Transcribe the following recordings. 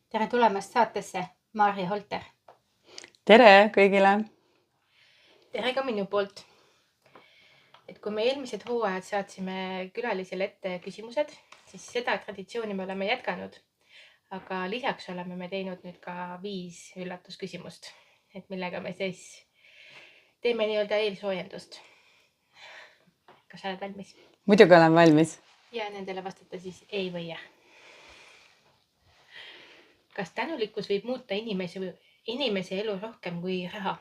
Tere tulemast saatesse, Maarja Holter. Tere kõigile! Tere ka minu poolt. Et kui me eelmised hooajad saatsime külalisele ette küsimused, siis seda traditsiooni me oleme jätkanud. Aga lisaks oleme me teinud nüüd ka 5 üllatusküsimust, et millega me siis teeme nii-öelda eelsoojendust. Kas sa oled valmis? Muidugi olen valmis. Ja nendele vastata siis ei või jah. Kas tänulikkus võib muuta inimese elu rohkem kui raha?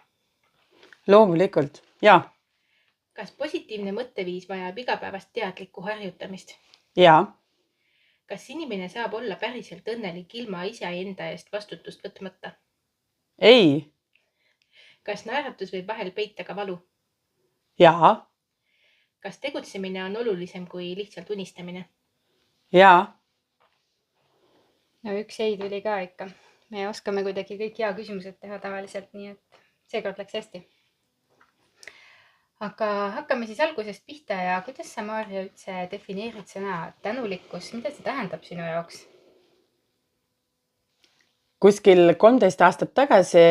Loomulikult, jaa. Kas positiivne mõtteviis vajab igapäevast teadlikku harjutamist? Jaa. Kas inimene saab olla päriselt õnnelik ilma iseenda eest vastutust võtmata? Ei. Kas naeratus võib vahel peita ka valu? Jaa. Kas tegutsemine on olulisem kui lihtsalt unistamine? Jaa. No üks ei tuli ka ikka. Me oskame kuidagi kõik hea küsimused teha tavaliselt, nii et seekord läks hästi. Aga hakkame siis algusest pihta ja kuidas sa, Maarja, üldse defineerid sõna tänulikkus? Mida see tähendab sinu jaoks? Kuskil 13 aastat tagasi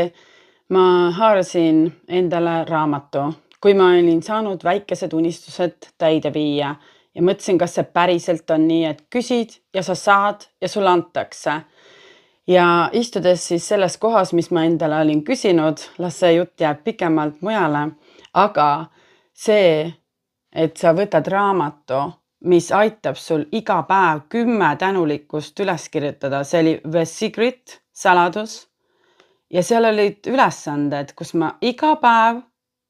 ma haarasin endale raamatu, kui ma olin saanud väikesed unistused täide viia ja mõtlesin, kas see päriselt on nii, et küsid ja sa saad ja sulle antakse. Ja istudes siis selles kohas, mis ma endale olin küsinud, las see jutt jääb pikemalt mujale, aga see, et sa võtad raamatu, mis aitab sul iga päev 10 tänulikkust üles kirjutada, see oli The Secret, saladus. Ja seal olid ülesanded, kus ma iga päev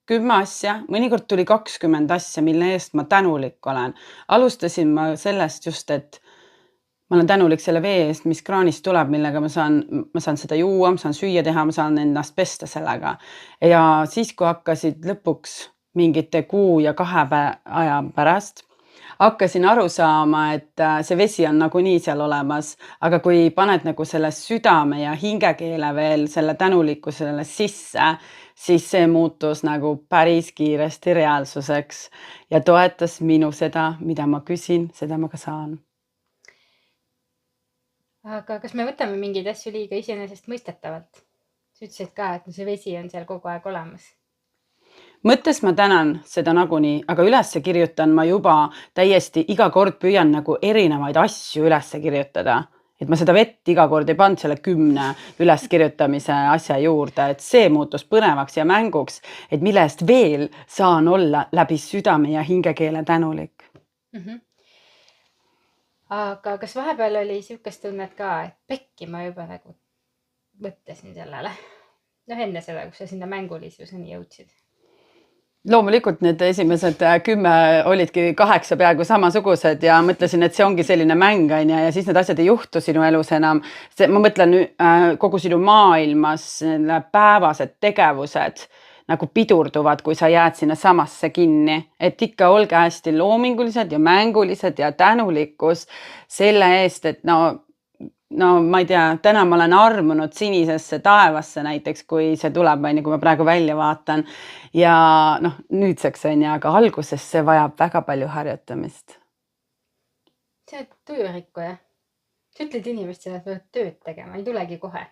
10 asja, mõnikord tuli 20 asja, mille eest ma tänulik olen. Alustasin ma sellest just, et ma olen tänulik selle vee eest, mis kraanist tuleb, millega ma saan seda juua, ma saan süüa teha, ma saan ennast pesta sellega. Ja siis, kui hakkasid lõpuks mingite kuu ja 2 aja pärast, hakkasin aru saama, et see vesi on nagunii seal olemas, aga kui paned nagu selle südame ja hingekeele veel selle tänulikkusele sisse, siis see muutus nagu päris kiiresti reaalsuseks ja toetas minu seda, mida ma küsin, seda ma ka saan. Aga kas me võtame mingeid asju liiga iseenesest mõistetavalt? Sa ütlesid ka, et see vesi on seal kogu aeg olemas. Mõttes ma tänan seda nagunii, aga ülesse kirjutan ma juba täiesti iga kord püüan nagu erinevaid asju ülesse kirjutada. Et ma seda vett iga kord ei pannud selle 10 üleskirjutamise asja juurde, et see muutus põnevaks ja mänguks, et mille eest veel saan olla läbi südame ja hingekeele tänulik. Aga kas vahepeal oli sihukest tunnet ka, et pekki ma juba nagu mõtlesin sellele? Enne seda, kus sa sinna mängulisuseni jõudsid. Loomulikult need esimesed 10 olidki 8 peaaegu samasugused ja mõtlesin, et see ongi selline mäng ja siis need asjad ei juhtu sinu elus enam. Ma mõtlen kogu sinu maailmas päevased tegevused nagu pidurduvad, kui sa jääd sinna samasse kinni. Et ikka olge hästi loomingulised ja mängulised ja tänulikkus selle eest, et no ma ei tea, täna ma olen armunud sinisesse taevasse näiteks, kui see tuleb, kui ma praegu välja vaatan. Ja nüüdseks on ja, aga alguses see vajab väga palju harjutamist. See on töörikkuja. Sa ütled inimestele, et võivad tööd tegema, ei tulegi kohe.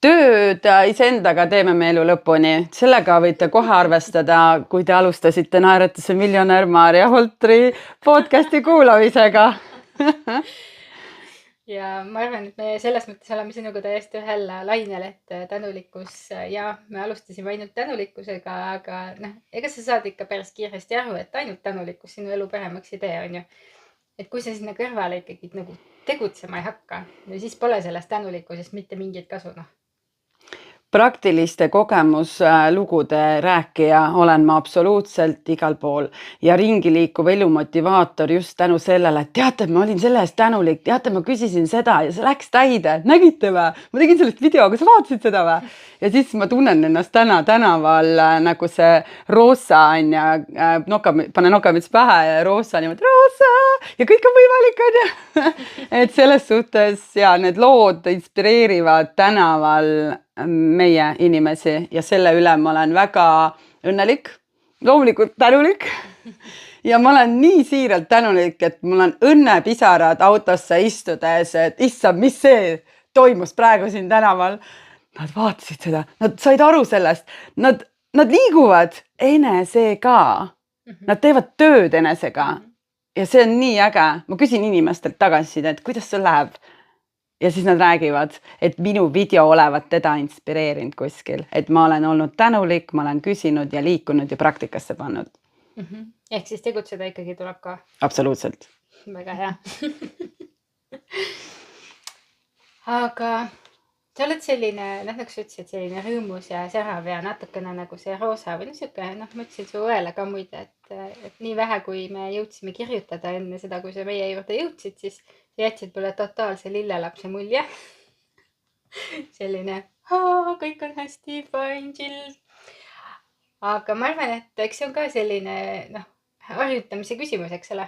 Tööd iseendaga teeme me elu lõpuni. Sellega võite kohe arvestada, kui te alustasite Naeratuse miljonär Maarja Holtri podcasti kuulamisega. Ja ma arvan, et me selles mõttes oleme sinuga täiesti ühel lainel, et tänulikkus ja me alustasime ainult tänulikkusega, aga ega sa saad ikka päris kiiresti aru, et ainult tänulikkus sinu elu paremaks ei tee, on ju. Et kui sa sinna kõrvale ikkagi nagu tegutsema ei hakka, siis pole sellest tänulikkusest mitte mingit kasu. Praktiliste kogemuslugude rääkija olen ma absoluutselt igal pool ja ringi liikuv elumotivaator just tänu sellele, et teate, ma olin selle eest tänulik, teate, ma küsisin seda ja see läks täide, nägite või? Ma tegin sellest video, aga sa vaatasid seda või? Ja siis ma tunnen ennast tänaval nagu see Roosa on ja pane nokamits pähe ja Roosa niimoodi Roosa ja kõik on võimalik on ja. Et selles suhtes ja need lood inspireerivad tänaval meie inimesi ja selle üle ma olen väga õnnelik, loomulikult tänulik ja ma olen nii siiralt tänulik, et mul on õnnepisarad autosse istudes, et issand, mis see toimus praegu siin tänaval. Nad vaatasid seda, nad said aru sellest, nad liiguvad enesega, nad teevad tööd enesega ja see on nii äge. Ma küsin inimestelt tagasisidet, kuidas see läheb. Ja siis nad räägivad, et minu video olevat teda inspireerinud kuskil, et ma olen olnud tänulik, ma olen küsinud ja liikunud ja praktikasse pannud. Ehk siis tegutseda ikkagi tuleb ka. Absoluutselt. Väga hea. Aga sa oled selline, nagu sa ütlesid, selline rõõmus ja särav ja natukene nagu see roosa või siuke, ma ütlesin su õele ka muide, et nii vähe, kui me jõudsime kirjutada enne seda, kui sa meie juurde jõudsid, siis jätsid mulle totaalse lillelapse mulje. Selline, kõik on hästi, fine, chill. Aga ma arvan, et eks see on ka selline harjutamise küsimus, eks ole.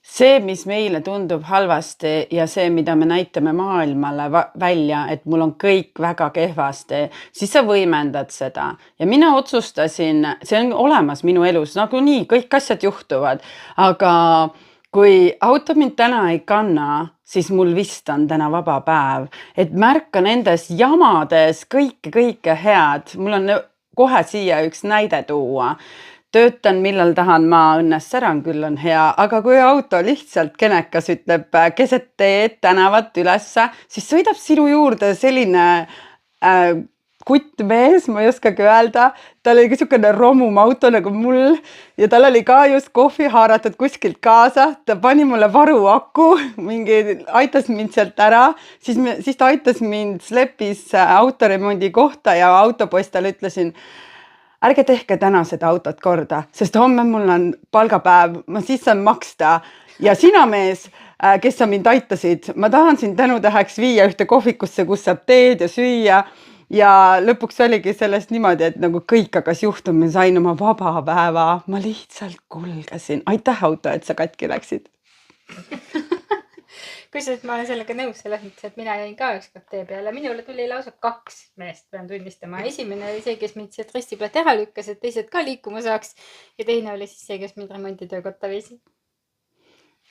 See, mis meile tundub halvasti ja see, mida me näitame maailmale välja, et mul on kõik väga kehvasti, siis sa võimendad seda. Ja mina otsustasin, see on olemas minu elus, nagu nii, kõik asjad juhtuvad. Aga kui auto mind täna ei kanna, siis mul vist on täna vaba päev. Et märka nendes jamades kõike head. Mul on kohe siia üks näide tuua. Töötan, millal tahan ma õnnest säran, küll on hea, aga kui auto lihtsalt kenekas ütleb keset teed tänavat ülesse, siis sõidab sinu juurde selline kuttmees, ma ei oskagi öelda, tal oli niisugune romum auto nagu mul ja tal oli ka just kohvi haaratud kuskilt kaasa, ta pani mulle varuaku, aitas mind sealt ära, siis ta aitas mind slepis autoremondi kohta ja autopoistal ütlesin, ärge tehke täna seda autot korda, sest homme mul on palgapäev, ma siis saan maksta ja sina mees, kes sa mind aitasid, ma tahan sind tänutäheks viia ühte kohvikusse, kus saab teed ja süüa ja lõpuks oligi sellest niimoodi, et nagu kõik hakkas juhtuma, sain oma vaba päeva, ma lihtsalt kulgesin. Aitäh auto, et sa katki läksid. Kusjuures ma olen sellega nõus selles mõttes, et mina jäin ka ükskord tee peale. Minule tuli lausa 2 meest, pean tunnistama. Esimene oli see, kes mind sealt risti pealt ära lükkas, et teised ka liikuma saaks. Ja teine oli siis see, kes mind remonditöökotta viisi.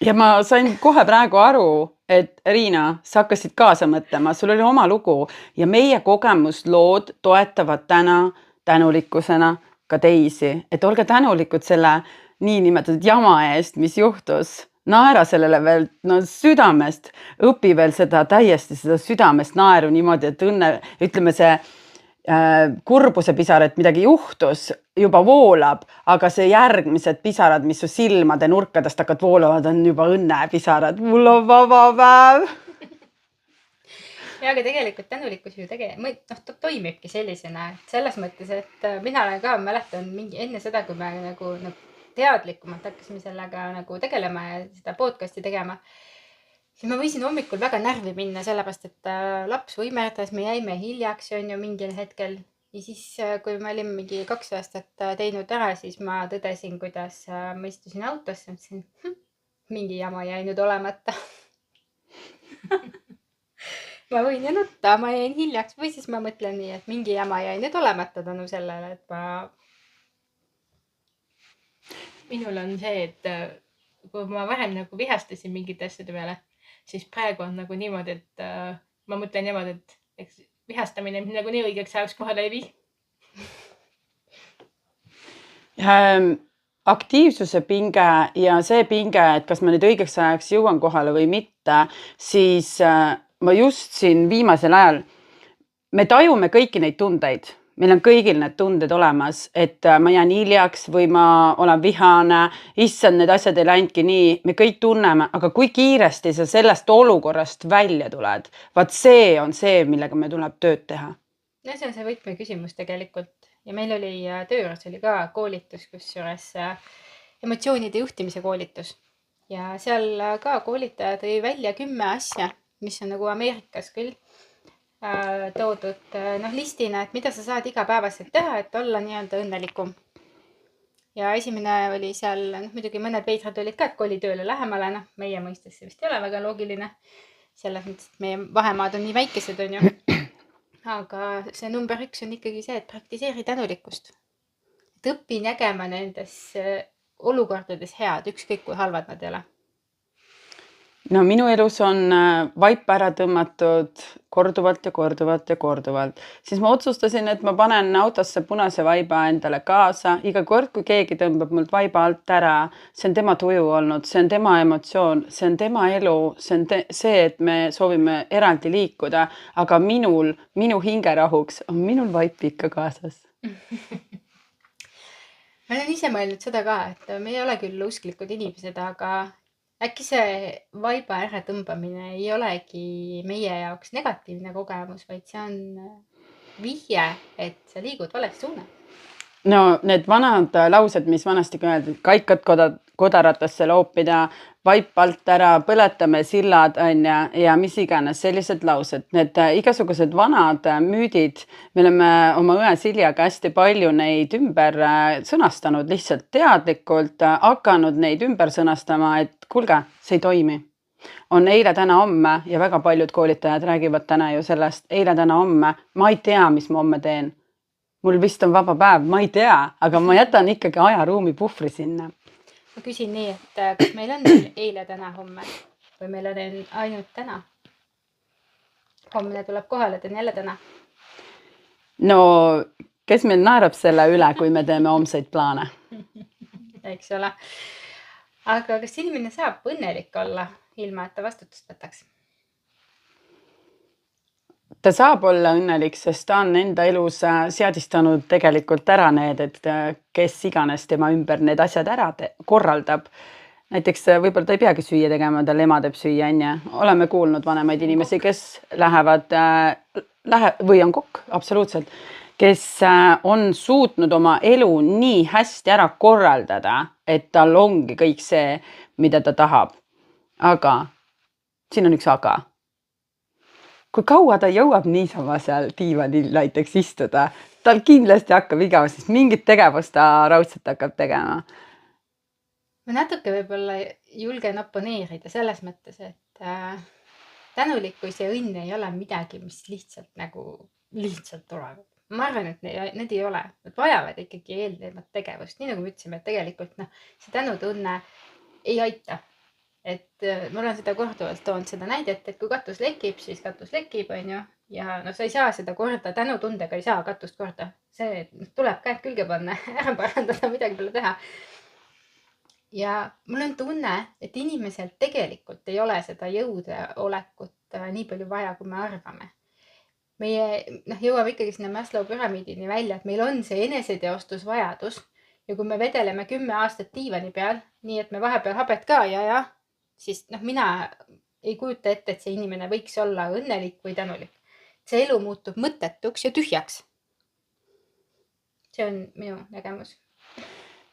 Ja ma sain kohe praegu aru, et Riina, sa hakkasid kaasa mõtlema, sul oli oma lugu ja meie kogemuslood toetavad täna tänulikkusena ka teisi. Et olge tänulikud selle niinimetatud jama eest, mis juhtus. Naera sellele veel südamest, õpi veel seda südamest naeru niimoodi, et ütleme see kurbuse pisar, et midagi juhtus, juba voolab, aga see järgmised pisarad, mis su silmade nurkadest hakkad voolavad, on juba õnnepisarad. Mul on vaba päev. Ja aga tegelikult tänulikkus ju toimibki sellisena. Selles mõttes, et mina olen ka mäletan enne seda, kui me nagu teadlikumalt hakkasime sellega nagu tegelema ja seda podcasti tegema, siis ma võisin hommikul väga närvi minna, sellepärast, et laps võimerdas, me jäime hiljaks on ju mingil hetkel. Ja siis, kui ma olin mingi 2 aastat teinud ära, siis ma tõdesin, kuidas ma istusin autosse, mõtlesin, mingi jama jäi nüüd olemata. Ma võin ju nutta, ma jäin hiljaks või siis ma mõtlen nii, et mingi jama jäi nüüd olemata tänu sellele, et minul on see, et kui ma varem nagu vihastasin mingite asjade peale, siis praegu on nagu niimoodi, et ma mõtlen niimoodi, et vihastamine nagu nii õigeks ajaks kohale ei vii. Aktiivsuse pinge ja see pinge, et kas ma nüüd õigeks ajaks jõuan kohale või mitte, siis ma just siin viimasel ajal, me tajume kõiki neid tundeid. Meil on kõigil need tunded olemas, et ma jään hiljaks või ma olen vihane, issand, need asjad ei läinudki nii, me kõik tunneme, aga kui kiiresti sa sellest olukorrast välja tuled, vaat see on see, millega me tuleb tööd teha. No see on see võtmeküsimus tegelikult ja meil oli tööjuures oli ka koolitus, kusjuures emotsioonide juhtimise koolitus ja seal ka koolitaja tõi välja 10 asja, mis on nagu Ameerikas küll toodud listina, et mida sa saad igapäevaselt teha, et olla nii-öelda õnnelikum. Ja esimene oli seal, muidugi mõned veidrad olid ka, et koli tööle lähemale, meie mõistes see vist ei ole väga loogiline. Selles mõttes, et meie vahemaad on nii väikesed, on ju. Aga see number 1 on ikkagi see, et praktiseeri tänulikkust. Et õpi nägema nendes olukordades head, ükskõik kui halvad nad ei ole. No minu elus on vaip ära tõmmatud korduvalt ja korduvalt ja korduvalt. Siis ma otsustasin, et ma panen autosse punase vaiba endale kaasa. Iga kord, kui keegi tõmbab mult vaiba alt ära, see on tema tuju olnud, see on tema emotsioon, see on tema elu, see on see, et me soovime eraldi liikuda, aga minu hingerahuks on minul vaip ikka kaasas. Ma olen ise mõelnud seda ka, et me ei ole küll usklikud inimesed, aga äkki see vaiba ära tõmbamine ei olegi meie jaoks negatiivne kogemus, vaid see on vihje, et sa liigud vales suunas. No need vanad laused, mis vanasti öeldi, kaikad kodaratasse loopida, vaip alt ära, põletame sillad ja mis iganes, sellised laused. Need igasugused vanad müüdid, me oleme oma õe Siljaga hästi palju neid ümber sõnastanud, lihtsalt teadlikult hakanud neid ümber sõnastama, et kuulge, see ei toimi. On eile, täna, homme ja väga paljud koolitajad räägivad täna ju sellest eile, täna, homme. Ma ei tea, mis ma homme teen. Mul vist on vaba päev, ma ei tea, aga ma jätan ikkagi ajaruumi puhvri sinna. Ma küsin nii, et kas meil on eile, täna, homme või meil on ainult täna? Homne tuleb kohale, teen jälle täna. No, kes meil naerab selle üle, kui me teeme homseid plaane? Eks ole. Aga kas inimene saab õnnelik olla ilma, et ta vastutust võtaks? Ta saab olla õnnelik, sest ta on enda elus seadistanud tegelikult ära need, et kes iganes tema ümber need asjad ära korraldab. Näiteks võib-olla ta ei peagi süüa tegema, tal ema teeb süüa, onju. Oleme kuulnud vanemaid inimesi, kes lähevad või on kokk, absoluutselt, kes on suutnud oma elu nii hästi ära korraldada, et tal ongi kõik see, mida ta tahab. Aga siin on üks aga. Kui kaua ta jõuab niisama seal diivanil näiteks istuda, tal kindlasti hakkab igav, sest mingit tegevust ta raudselt hakkab tegema. Ma natuke võib-olla julgen oponeerida selles mõttes, et tänulikkus ja õnn ei ole midagi, mis lihtsalt tulevad. Ma arvan, et need ei ole. Nad vajavad ikkagi eelnevat tegevust. Nii nagu me ütlesime, et tegelikult see tänutunne ei aita. Et ma olen seda korduvalt toonud seda näidet, et kui katus lekib, siis katus lekib, onju. Ja sa ei saa seda korda, tänutundega ei saa katust korda. See tuleb käed külge panna, ära parandada, midagi pole teha. Ja mul on tunne, et inimesel tegelikult ei ole seda jõudeolekut nii palju vaja, kui me arvame. Meie jõuame ikkagi sinna Maslow püramiidini välja, et meil on see eneseteostusvajadus. Ja kui me vedeleme 10 aastat diivani peal, nii et me vahepeal habet ka ja, siis mina ei kujuta ette, et see inimene võiks olla õnnelik või tänulik. See elu muutub mõttetuks ja tühjaks. See on minu nägemus.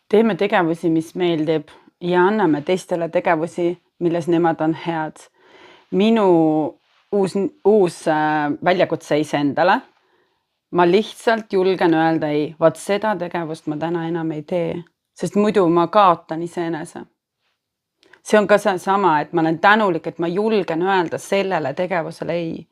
Teeme tegevusi, mis meeldib ja anname teistele tegevusi, milles nemad on head. Minu uus väljakutse iseendale. Ma lihtsalt julgen öelda ei, vaat seda tegevust ma täna enam ei tee, sest muidu ma kaotan iseenese. See on ka sama, et ma olen tänulik, et ma julgen öelda sellele tegevusele ei.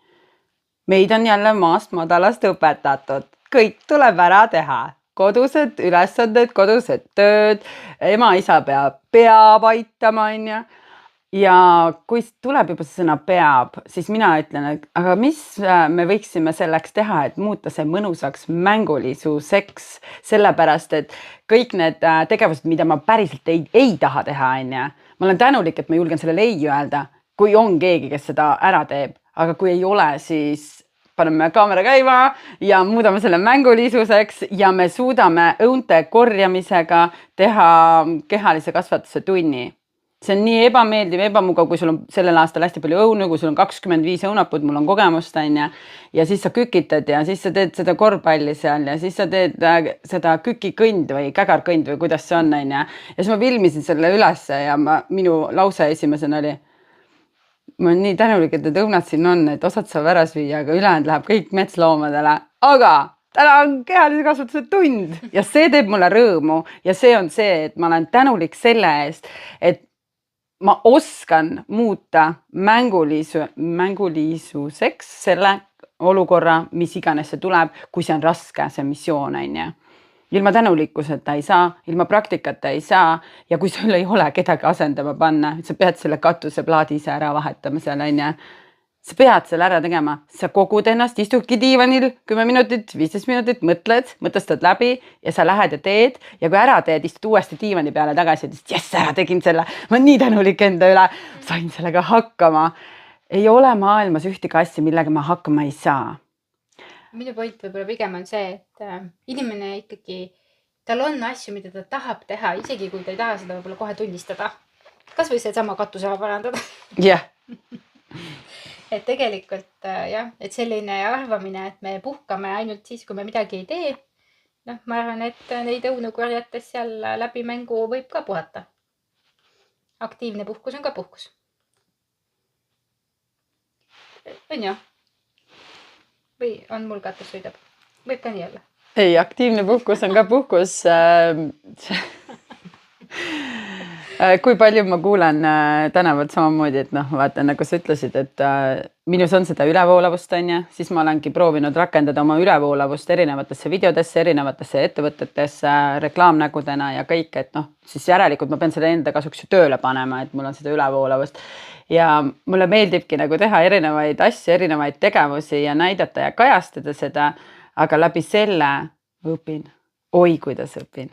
Meid on jälle maast madalast õpetatud. Kõik tuleb ära teha. Kodused ülesanded, kodused tööd, ema-isa peab aitama, onju. Ja kui tuleb juba see sõna peab, siis mina ütlen, et aga mis me võiksime selleks teha, et muuta see mõnusaks mängulisuseks, sellepärast, et kõik need tegevused, mida ma päriselt ei taha teha, onju. Ma olen tänulik, et ma julgen sellele ei öelda, kui on keegi, kes seda ära teeb, aga kui ei ole, siis paneme kaamera käima ja muudame selle mängulisuseks ja me suudame õunte korjamisega teha kehalise kasvatuse tunni. See on nii ebameeldiv, ebamugav, kui sul on sellel aastal hästi palju õunu, kui sul on 25 õunapud, mul on kogemust, ja siis sa kükitad ja siis sa teed seda korvpalli seal ja siis sa teed seda kükikõnd või kägarkõnd või kuidas see on, ja siis ma filmisin selle ülesse ja minu lause esimesena oli, ma olen nii tänulik, et need õunad siin on, et osad saab ära süüa, aga ülejäänud läheb kõik metsloomadele, aga täna on kehalise kasvatuse tund ja see teeb mulle rõõmu ja see on see, et ma olen tänulik selle eest, et ma oskan muuta mängulisuseks selle olukorra, mis iganes see tuleb, kui see on raske, see missioon, onju. ilma tänulikkuseta ei saa, ilma praktikata ei saa ja kui sul ei ole kedagi asendama panna, sa pead selle katuseplaadi ise ära vahetama seal, onju. Sa pead selle ära tegema, sa kogud ennast, istudki diivanil 10 minutit, 15 minutit, mõtestad läbi ja sa lähed ja teed ja kui ära teed, istud uuesti diivani peale tagasi, et jess, ära tegin selle, ma olen nii tänulik enda üle, sain sellega hakkama. Ei ole maailmas ühtegi asja, millega ma hakkama ei saa. Minu point võib-olla pigem on see, et inimene ikkagi, tal on asju, mida ta tahab teha, isegi kui ta ei taha seda võib-olla kohe tunnistada. Kas või see sama katusele parandada. Jah. Et tegelikult jah, et selline arvamine, et me puhkame ainult siis, kui me midagi ei tee. Noh, ma arvan, et neid õunu korjates seal läbi mängu võib ka puhata. Aktiivne puhkus on ka puhkus. On ju? Või on mul katus sõidab? Võib ka nii olla. Ei, aktiivne puhkus on ka puhkus. Kui palju ma kuulen tänavalt samamoodi, et noh, vaata, nagu sa ütlesid, et minus on seda ülevoolavust, onja, siis ma olengi proovinud rakendada oma ülevoolavust erinevatesse videodesse, erinevatesse ettevõtetesse, reklaamnägudena ja kõik, et noh, siis järelikult ma pean seda enda kasuks ju tööle panema, et mul on seda ülevoolavust. Ja mulle meeldibki nagu teha erinevaid asju, erinevaid tegevusi ja näidata ja kajastada seda, aga läbi selle õpin. Oi, kuidas õpin.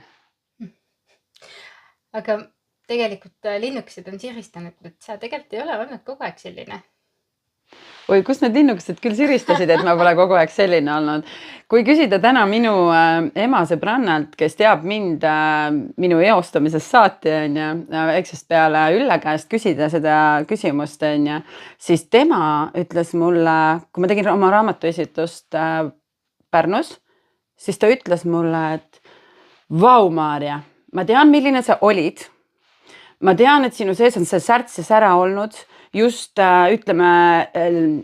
Aga tegelikult linnukesed on siristanud, et sa tegelikult ei ole olnud kogu aeg selline. Oi, kus need linnukesed küll siristasid, et ma pole kogu aeg selline olnud. Kui küsida täna minu ema sõbrannalt, kes teab mind minu eostamisest saati, eksest peale Ülle käest küsida seda küsimust, siis tema ütles mulle, kui ma tegin oma raamatuesitust Pärnus, siis ta ütles mulle, et vau, Maarja, ma tean, milline sa olid. Ma tean, et sinu sees on see särtses ära olnud just ütleme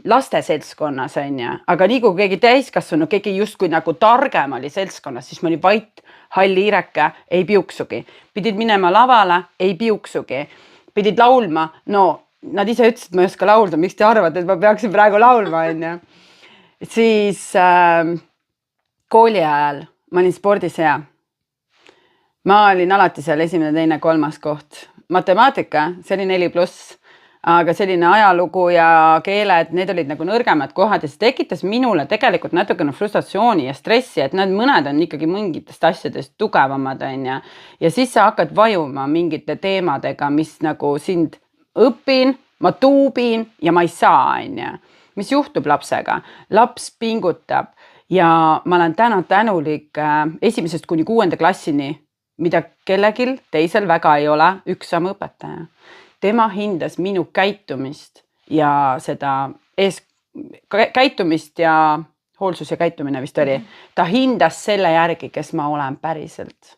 laste seltskonnas, aga nii kui keegi täiskasvanu, keegi justkui nagu targem oli seltskonnas, siis ma olin vait, hall hiireke, ei piuksugi. Pidid minema lavale, ei piuksugi. Pidid laulma, no nad ise ütlesid, ma ei oska laulda, miks te arvate, et ma peaksin praegu laulma, Siis kooli ajal ma olin spordis hea. Ma olin alati seal 1., 2., 3. koht. Matemaatika, see oli 4+, aga selline ajalugu ja keeled, need olid nagu nõrgemad kohad ja see tekitas minule tegelikult natukene frustratsiooni ja stressi, et need mõned on ikkagi mingitest asjadest tugevamad, ja siis sa hakkad vajuma mingite teemadega, mis nagu sind õpin, ma tuubin ja ma ei saa, Mis juhtub lapsega? Laps pingutab ja ma olen täna tänulik 1. kuni 6. klassini, mida kellegil teisel väga ei ole, üks sama õpetaja. Tema hindas minu käitumist ja seda käitumist ja hoolsus ja käitumine vist oli. Ta hindas selle järgi, kes ma olen päriselt.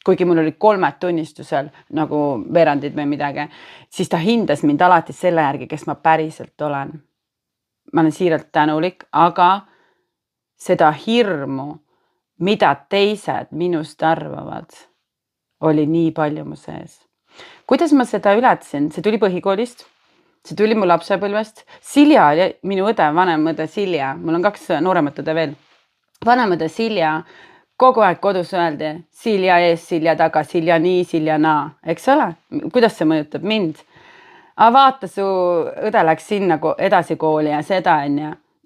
Kuigi mul oli 3 tunnistusel nagu veerandid või midagi, siis ta hindas mind alati selle järgi, kes ma päriselt olen. Ma olen siiralt tänulik, aga seda hirmu, mida teised minust arvavad, oli nii palju mu sees. Kuidas ma seda ületasin? See tuli põhikoolist, see tuli mu lapsepõlvest. Silja oli minu õde, vanem õde Silja. Mul on 2 nooremat õde veel. Vanem õde Silja, kogu aeg kodus öeldi, Silja ees, Silja taga, Silja nii, Silja naa. Eks ole? Kuidas see mõjutab mind? Aga vaata, su õde läks sinna edasi kooli ja seda,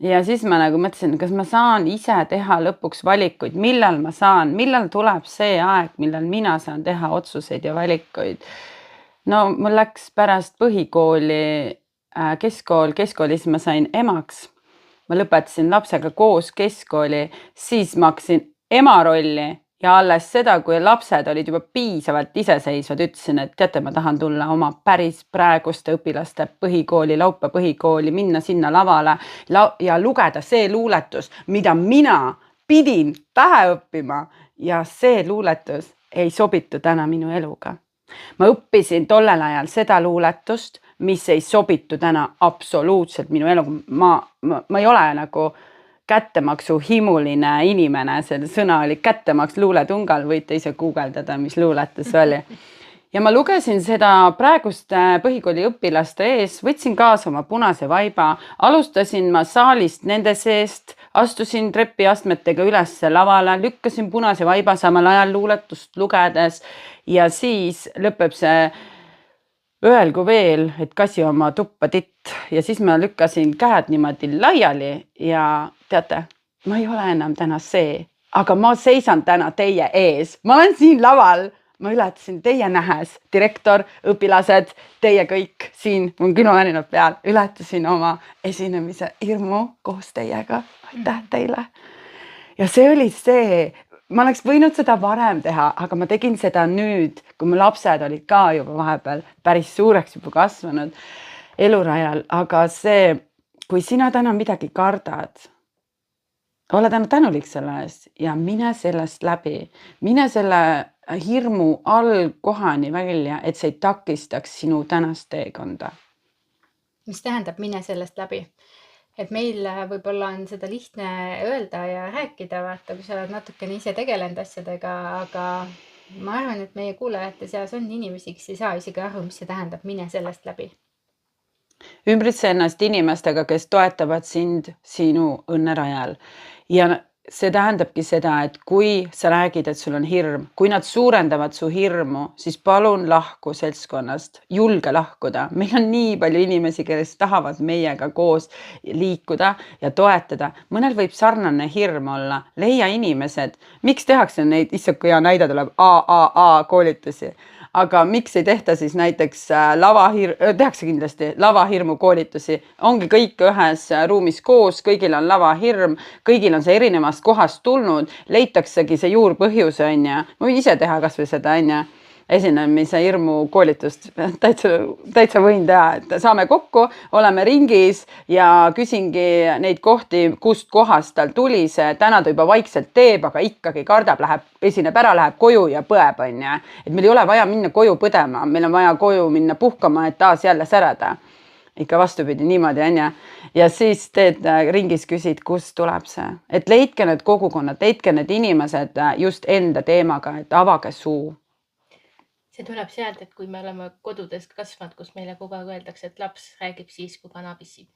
Ja siis ma nagu mõtlesin, kas ma saan ise teha lõpuks valikuid, millal ma saan, millal tuleb see aeg, millal mina saan teha otsuseid ja valikuid. No mul läks pärast põhikooli keskkoolis ma sain emaks. Ma lõpetasin lapsega koos keskkooli, siis ma hakkasin ema rolli ja alles seda, kui lapsed olid juba piisavalt iseseisvad, ütlesin, et teate, ma tahan tulla oma päris praeguste õpilaste põhikooli, laupa põhikooli, minna sinna lavale ja lugeda see luuletus, mida mina pidin pähe õppima ja see luuletus ei sobitu täna minu eluga. Ma õppisin tollel ajal seda luuletust, mis ei sobitu täna absoluutselt minu eluga. Ma ei ole nagu kättemaksu himuline inimene, see sõna oli kättemaks luuletungal, võite ise guugeldada, mis luuletus oli. Ja ma lugesin seda praeguste põhikooli õpilaste ees, võtsin kaasa oma punase vaiba, alustasin ma saalist nende seest, astusin trepiastmetega üles lavale, lükkasin punase vaiba samal ajal luuletust lugedes ja siis lõpeb see öelgu veel, et kasi oma tuppa titt ja siis ma lükkasin käed niimoodi laiali ja teate, ma ei ole enam täna see, aga ma seisan täna teie ees, ma olen siin laval, ma ületasin teie nähes, direktor, õpilased, teie kõik siin, mul külmavärinad peal, ületasin oma esinemise hirmu koos teiega, aitäh teile. Ja see oli see, ma oleks võinud seda varem teha, aga ma tegin seda nüüd, kui mu lapsed olid ka juba vahepeal päris suureks juba kasvanud elurajal, aga see, kui sina täna midagi kardad, ole täna tänulik selle eest ja mine sellest läbi, mine selle hirmu algkohani välja, et see ei takistaks sinu tänast teekonda. Mis tähendab mine sellest läbi? Et meil võib-olla on seda lihtne öelda ja rääkida, vaata, kui sa oled natukene ise tegelenud asjadega, aga ma arvan, et meie kuulajate seas on inimesi, kes ei saa isegi aru, mis see tähendab mine sellest läbi. Ümbritse ennast inimestega, kes toetavad sind sinu õnnerajal ja see tähendabki seda, et kui sa räägid, et sul on hirm, kui nad suurendavad su hirmu, siis palun lahku seltskonnast, julge lahkuda. Meil on nii palju inimesi, kes tahavad meiega koos liikuda ja toetada. Mõnel võib sarnane hirm olla. Leia inimesed, miks tehakse neid, issand, kui hea näide tuleb, AAA koolitusi. Aga miks ei tehta siis näiteks tehakse kindlasti lavahirmu koolitusi, ongi kõik ühes ruumis koos, kõigil on lavahirm, kõigil on see erinevast kohast tulnud, leitaksegi see juurpõhjus on ja ma võin ise teha kas või seda on ja esinemise hirmu koolitust, täitsa võin teha, et saame kokku, oleme ringis ja küsingi neid kohti, kust kohast tal tuli see, täna ta juba vaikselt teeb, aga ikkagi kardab, esineb ära, läheb koju ja põeb on ja, et meil ei ole vaja minna koju põdema, meil on vaja koju minna puhkama, et taas jälle särada. Ikka vastupidi niimoodi on ja siis teed ringis küsid, kust tuleb see, et leidke need kogukonnad, leidke need inimesed just enda teemaga, et avage suu. See tuleb sealt, et kui me oleme kodudest kasvanud, kus meile kogu aeg öeldakse, et laps räägib siis, kui kana pissib.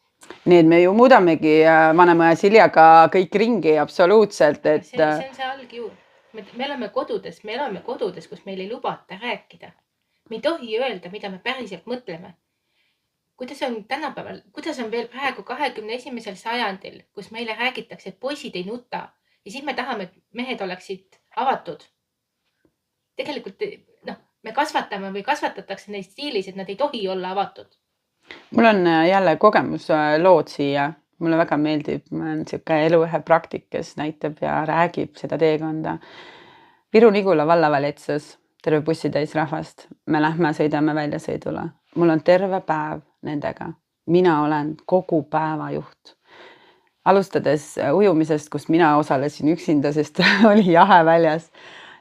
Nii, et me ju muudamegi vanemaja Siljaga kõik ringi absoluutselt, et... See on see algjuur. Me oleme kodudes, kus meil ei lubata rääkida. Me ei tohi öelda, mida me päriselt mõtleme. Kuidas on tänapäeval, kuidas on veel praegu 21. sajandil, kus meile räägitakse, et poisid ei nuta ja siis me tahame, et mehed oleksid avatud. Tegelikult, me kasvatame või kasvatatakse neid stiilis, et nad ei tohi olla avatud. Mul on jälle kogemuslood siia. Mulle väga meeldib, ma olen siuke eluühe praktik, kes näitab ja räägib seda teekonda. Viru-Nigula vallavalitsus, terve bussitäis rahvast. Me lähme, sõidame väljasõidule. Mul on terve päev nendega. Mina olen kogu päeva juht. Alustades ujumisest, kus mina osalesin üksinda, sest oli jahe väljas.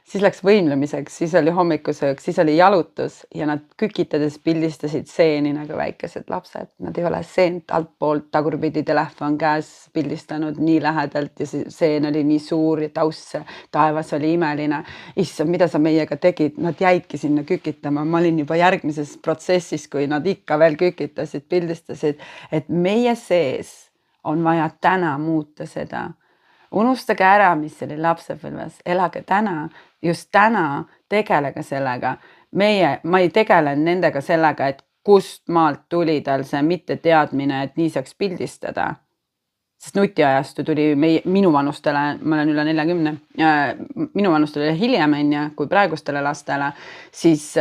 Siis läks võimlemiseks, siis oli hommikusööks, siis oli jalutus ja nad kükitades pildistasid seeni nagu väikesed lapsed. Nad ei ole seent altpoolt tagurpidi telefon käes pildistanud nii lähedalt ja seen oli nii suur ja tausse. Taevas oli imeline. Issand, mida sa meiega tegid? Nad jäidki sinna kükitama. Ma olin juba järgmises protsessis, kui nad ikka veel kükitasid, pildistasid, et meie sees on vaja täna muuta seda. Unustage ära, mis oli lapsepõlves, elage täna, just täna tegelege sellega. Ma ei tegele nendega sellega, et kust maalt tuli tal see mitte teadmine, et nii saaks pildistada. Sest nutiajastu tuli minu vanustele, ma olen üle 40, minu vanustele hiljem kui praegustele lastele, siis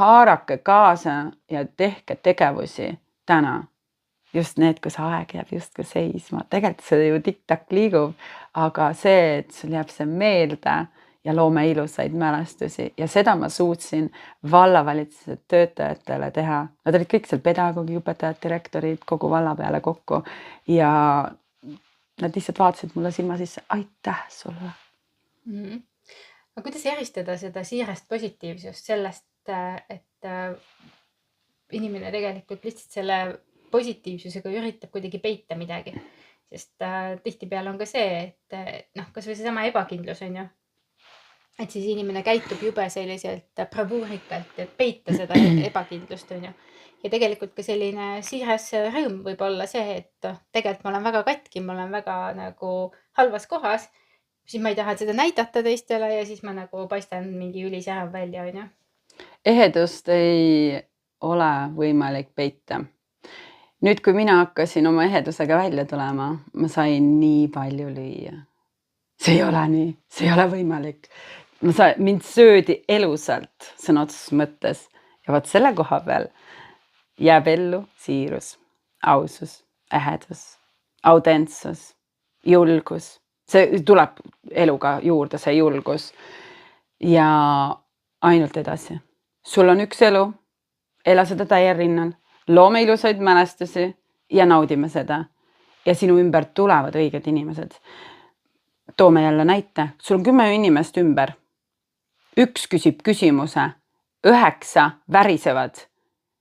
haarake kaasa ja tehke tegevusi täna. Just need, kus aeg jääb justkui seisma. Tegelikult see ju tiktak liigub, aga see, et sul jääb see meelde ja loome ilusaid mälestusi. Ja seda ma suutsin vallavalitsuse töötajatele teha. Nad olid kõik seal pedagoogi, õpetajad, direktorid, kogu valla peale kokku. Ja nad lihtsalt vaatasid mulle silma sisse, aitäh sulle. Aga kuidas eristada seda siirast positiivsust sellest, et inimene tegelikult lihtsalt selle positiivsusega üritab kuidagi peita midagi, sest tihtipeale on ka see, et kas või seesama ebakindlus on ju. et siis inimene käitub jube selliselt bravuurikalt, et peita seda ebakindlust, on ju. Ja tegelikult ka selline siiras rõõm võib olla see, et tegelikult ma olen väga katki, ma olen väga nagu halvas kohas, siis ma ei taha seda näidata teistele ja siis ma nagu paistan mingi ülisärav välja, on ju. Ehedust ei ole võimalik peita. Nüüd, kui mina hakkasin oma ehedusega välja tulema, ma sain nii palju lüüa. See ei ole nii, see ei ole võimalik. Mind söödi elusalt sõna otseses mõttes ja vaat selle koha peal jääb ellu siirus, ausus, ehedus, autentsus, julgus. See tuleb eluga juurde, see julgus. Ja ainult edasi. Sul on üks elu, ela seda täiel rinnal, loome ilusaid mälestusi ja naudime seda. Ja sinu ümber tulevad õiged inimesed. Toome jälle näite. Sul on 10 inimest ümber. Üks küsib küsimuse, 9 värisevad.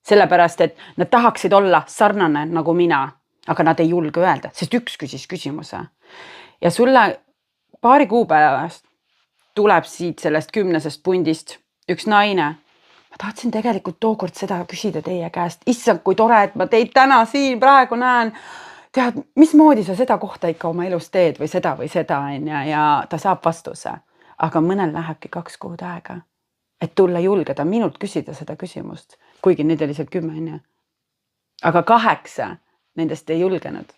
Sellepärast, et nad tahaksid olla sarnane nagu mina, aga nad ei julge öelda, sest üks küsis küsimuse. Ja sulle paari kuu päevast tuleb siit sellest 10 pundist üks naine. Ma tahtsin tegelikult tookord seda küsida teie käest. Issand, kui tore, et ma teid täna siin praegu näen. Tead, mismoodi sa seda kohta ikka oma elus teed või seda, ja ta saab vastuse. Aga mõnel lähebki 2 kuud aega, et tulla julgeda minult küsida seda küsimust, kuigi neid oli seal 10. Aga 8 nendest ei julgenud.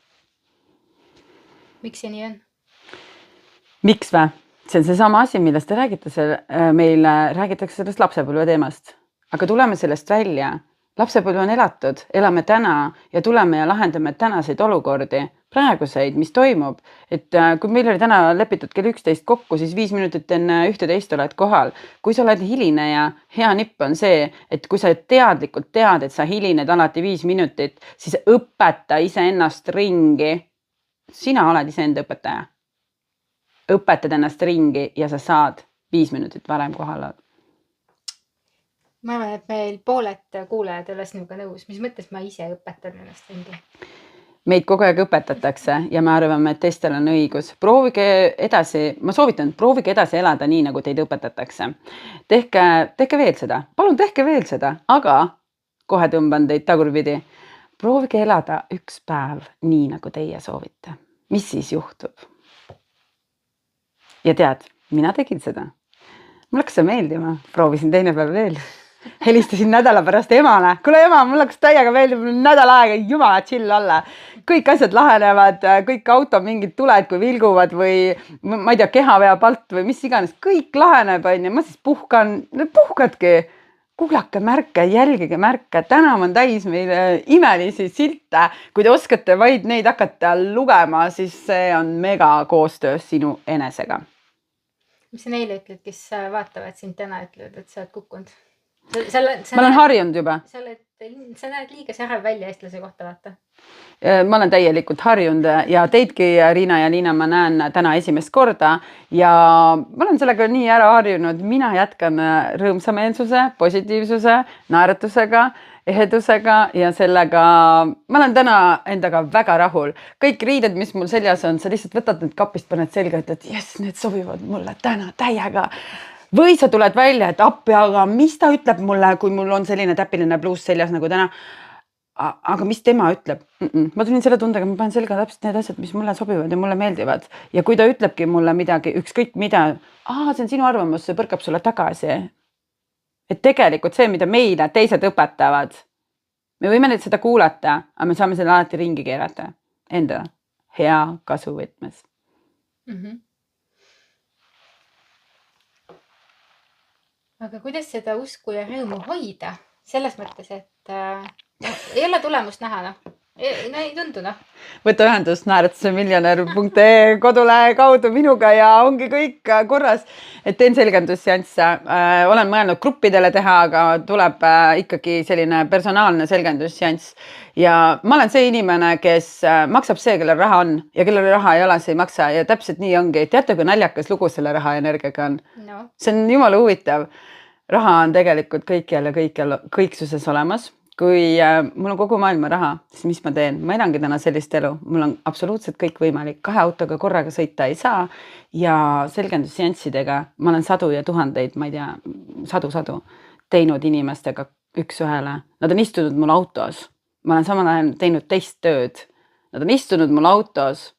Miks see nii on? Miks vä? See on seesama asi, millest te räägite. Meil räägitakse sellest lapsepõlve teemast. Aga tuleme sellest välja. Lapsepõlve on elatud, elame täna ja tuleme ja lahendame tänaseid olukordi, praeguseid, mis toimub. Et kui meil oli täna lepitud kell 11 kokku, siis 5 minutit enne 11 oled kohal. Kui sa oled hiline ja hea nipp on see, et kui sa teadlikult tead, et sa hilined alati 5 minutit, siis õpeta iseennast ringi. Sina oled iseenda õpetaja. Õpetad ennast ringi ja sa saad 5 minutit varem kohal. Ma arvan, et meil pooled kuulajad ei ole sinuga nõus. Mis mõttes ma ise õpetan ennast ringi? Meid kogu aeg õpetatakse ja me arvame, et teistel on õigus. Proovige edasi, ma soovitan, proovige edasi elada nii, nagu teid õpetatakse. Tehke veel seda, palun tehke veel seda, aga kohe tõmban teid tagurpidi. Proovige elada üks päev nii, nagu teie soovite. Mis siis juhtub? Ja tead, mina tegin seda. Mul hakkas see meeldima, proovisin teine päev veel. Helistasin nädala pärast emale. Kuule ema, mul hakkas täiega meeldib nädal aega jumala chill olla. Kõik asjad lahenevad, kõik auto mingid tuled, kui vilguvad või ma ei tea, keha veab alt või mis iganes. Kõik laheneb, on ja ma siis puhkadki. Kuulake märke, jälgige märke. Täna on täis meile imelisi silte. Kui te oskate vaid neid hakata lugema, siis see on mega koostöös sinu enesega. Mis sa neile ütled, kes vaatavad sind täna, ütlevad, et sa oled kukkunud? Ma olen harjunud juba. Sa näed liiga särav välja eestlase kohta, vaata. Ma olen täielikult harjunud ja teidki, Riina ja Liina, ma näen täna esimest korda ja ma olen sellega nii ära harjunud. Mina jätkan rõõmsameelsuse, positiivsuse, naeratusega, ehedusega ja sellega ma olen täna endaga väga rahul. Kõik riided, mis mul seljas on, sa lihtsalt võtad need kapist, paned selga, et yes, need sobivad mulle täna täiega. Või sa tuled välja, et appi, aga mis ta ütleb mulle, kui mul on selline täpiline bluus seljas nagu täna? Aga mis tema ütleb? Ma tulin selle tundega, ma panen selga täpselt need asjad, mis mulle sobivad ja mulle meeldivad. Ja kui ta ütlebki mulle midagi, ükskõik mida, see on sinu arvamus, see põrkab sulle tagasi. Et tegelikult see, mida meile teised õpetavad, me võime nüüd seda kuulata, aga me saame selle alati ringi keerata enda hea kasuvõtmes. Aga kuidas seda usku ja rõõmu hoida? Selles mõttes, et ei ole tulemust näha, no. Ei tundu, no. Võta ühendust naeratusemiljonär.ee kodule kaudu minuga ja ongi kõik korras. Et teen selgendusseansse. Olen mõelnud gruppidele teha, aga tuleb ikkagi selline personaalne selgendusseanss. Ja ma olen see inimene, kes maksab see, kellel raha on ja kellel raha ei ole, see ei maksa. Ja täpselt nii ongi. Teate, kui naljakas lugu selle raha energiaga on? No. See on jumala huvitav. Raha on tegelikult kõikjal ja kõiksuses olemas. kui mul on kogu maailma raha, siis mis ma teen? Ma elangi täna sellist elu. Mul on absoluutselt kõik võimalik. 2 autoga korraga sõita ei saa ja selgendusseanssidega ma olen sadu ja tuhandeid, ma ei tea, sadu teinud inimestega üks ühele. Nad on istunud mul autos. Ma olen samal ajal teinud teist tööd. Nad on istunud mul autos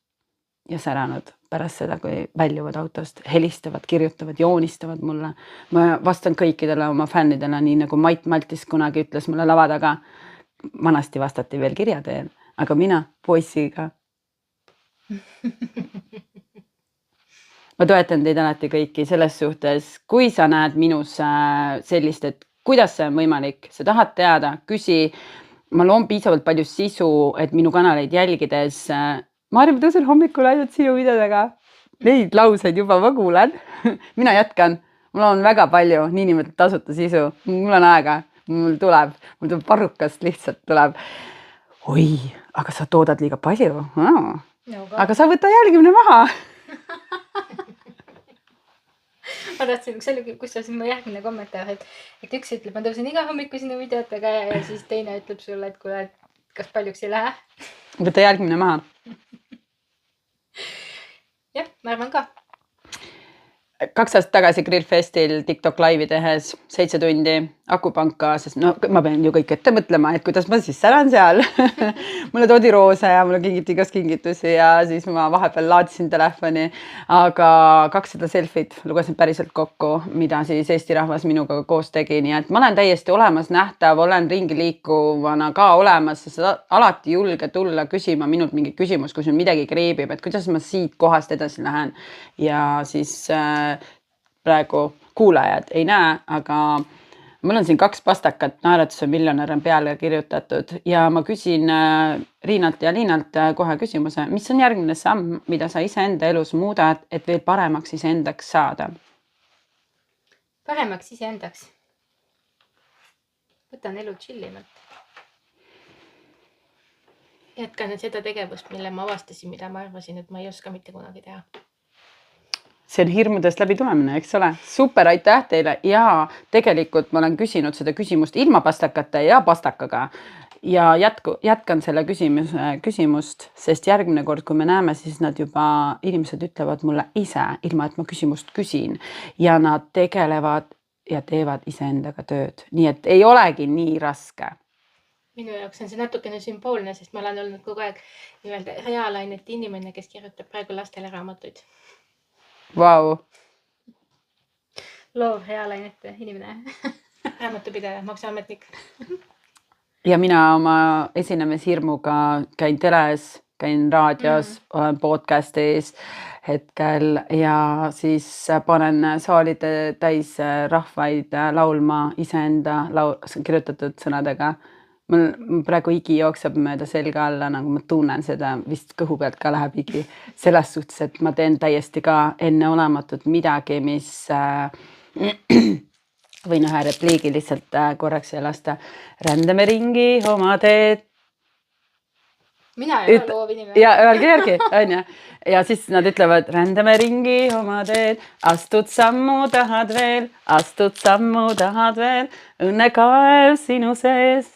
ja säranud pärast seda, kui väljuvad autost, helistavad, kirjutavad, joonistavad mulle. Ma vastan kõikidele oma fännidele, nii nagu Mait Maltis kunagi ütles mulle lava taga. Vanasti vastati veel kirja teel, aga mina poissiga. Ma toetan teid alati kõiki selles suhtes, kui sa näed minus sellist, et kuidas see on võimalik, sa tahad teada, küsi. Ma loon piisavalt palju sisu, et minu kanaleid jälgides Maarja, ma tõusen hommikul ainult sinu videodega. Neid lauseid juba ma kuulen. Mina jätkan. Mul on väga palju niinimetatud tasuta sisu. Mul on aega. Mul tuleb varrukast lihtsalt tuleb. Oi, aga sa toodad liiga palju. Aga sa võta jälgimine maha. Ma tahtsin, see oli kusjuures mu järgmine kommentaar, et üks ütleb, ma tõusen iga hommiku sinu videotega ja siis teine ütleb sulle, et kuule, kas paljuks ei lähe? Võta järgmine maha. Jah, ma arvan ka. 2 aastat tagasi Grillfestil TikTok laivi tehes 7 tundi akupanka, sest no ma pean ju kõik ette mõtlema, et kuidas ma siis säran seal. Mulle toodi roose ja mulle kingiti igas kingitusi ja siis ma vahepeal laadisin telefoni, aga 200 selfit lugesin päriselt kokku, mida siis Eesti rahvas minuga koos tegi, nii et ma olen täiesti olemas, nähtav, olen ringi liikuvana ka olemas, sest alati julge tulla küsima minult mingi küsimus, kui sul midagi kriibib, et kuidas ma siit kohast edasi lähen ja siis praegu kuulajad ei näe, aga mul on siin 2 pastakat, naeratuse miljonär on peale kirjutatud ja ma küsin Riinalt ja Liinalt kohe küsimuse, mis on järgmine samm, mida sa iseenda elus muudad, et veel paremaks iseendaks saada? Paremaks iseendaks. Võtan elu chillimalt. Jätkan seda tegevust, mille ma avastasin, mida ma arvasin, et ma ei oska mitte kunagi teha. See on hirmudest läbi tulemine, eks ole? Super, aitäh teile ja tegelikult ma olen küsinud seda küsimust ilma pastakate ja pastakaga ja jätkan selle küsimust, sest järgmine kord, kui me näeme, siis nad juba, inimesed ütlevad mulle ise, ilma et ma küsimust küsin ja nad tegelevad ja teevad iseendaga tööd. Nii et ei olegi nii raske. Minu jaoks on see natukene sümboolne, sest ma olen olnud kogu aeg nii-öelda reaalainete inimene, kes kirjutab praegu lastele raamatuid. Vau. Loov reaalainete inimene. Raamatupidaja, maksuametnik. Ja mina oma esinemishirmuga käin teles, käin raadios, olen podcastis hetkel ja siis panen saalide täis rahvaid laulma iseenda kirjutatud sõnadega. Mul praegu higi jookseb mööda selga alla, nagu ma tunnen seda, vist kõhu pealt ka läheb higi. Selles suhtes, et ma teen täiesti ka enneolematut midagi, mis võin ühe repliigi lihtsalt korraks ja lasta. Rändame ringi oma teed. Mina ei ole loov inimene. Ja öelge järgi, on ja. Ja siis nad ütlevad, rändame ringi oma teed, astud sammu tahad veel, õnnekaev sinu sees,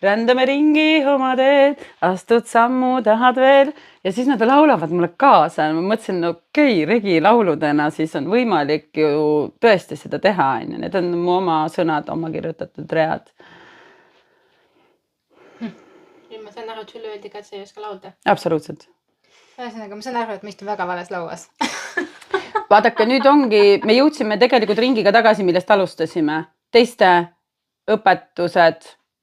rändame ringi oma teed, astud sammu tahad veel. Ja siis nad laulavad mulle kaasa. Ma mõtlesin, okei, regi lauludena siis on võimalik ju tõesti seda teha. Need on mu oma sõnad, oma kirjutatud read. Ma saan aru, et sulle öeldi ka, et sa ei oska laulda. Absoluutselt. Ühesõnaga, ma saan aru, et ma istun väga vales lauas. Vaadake, nüüd ongi, me jõudsime tegelikult ringiga tagasi, millest alustasime. Teiste õpetused,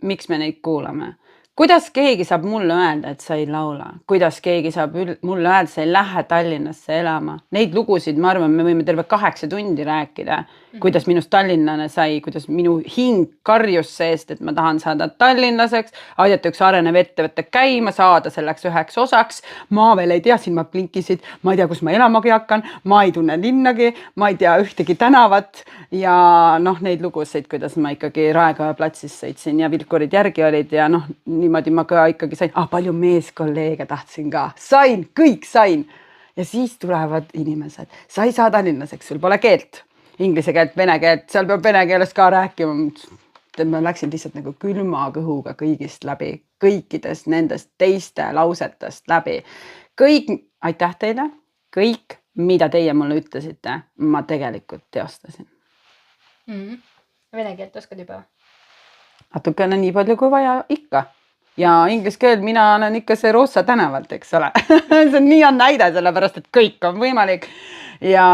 miks me neid kuulame. Kuidas keegi saab mulle öelda, et sa ei laula? Kuidas keegi saab mulle öelda, sa ei lähe Tallinnasse elama? Neid lugusid, ma arvan, me võime terve 8 tundi rääkida. Kuidas minust tallinnane sai, kuidas minu hing karjus seest, et ma tahan saada tallinlaseks, aidata üks arenev ettevõtte käima, saada selleks üheks osaks. Ma veel ei tea, siin ma blinkisid, ma ei tea, kus ma elamagi hakkan, ma ei tunne linnagi, ma ei tea ühtegi tänavat ja neid lugusid, kuidas ma ikkagi Raekoja platsis sõitsin ja vilkurid järgi olid ja niimoodi ma ka ikkagi sain, palju meeskolleege tahtsin ka, sain, kõik sain. Ja siis tulevad inimesed, sa ei saa tallinlaseks, sul pole keelt. Inglise keelt, vene keelt, seal peab vene keeles ka rääkima. ma läksin lihtsalt nagu külma kõhuga kõigist läbi, kõikidest nendest teiste lausetest läbi. Kõik, aitäh teile, kõik, mida teie mulle ütlesite, ma tegelikult teostasin. Vene keelt oskad juba? Natukene nii palju kui vaja ikka. Ja inglise keel, mina olen ikka see Roossa tänavalt, eks ole. See on nii on näide, sellepärast, et kõik on võimalik. Ja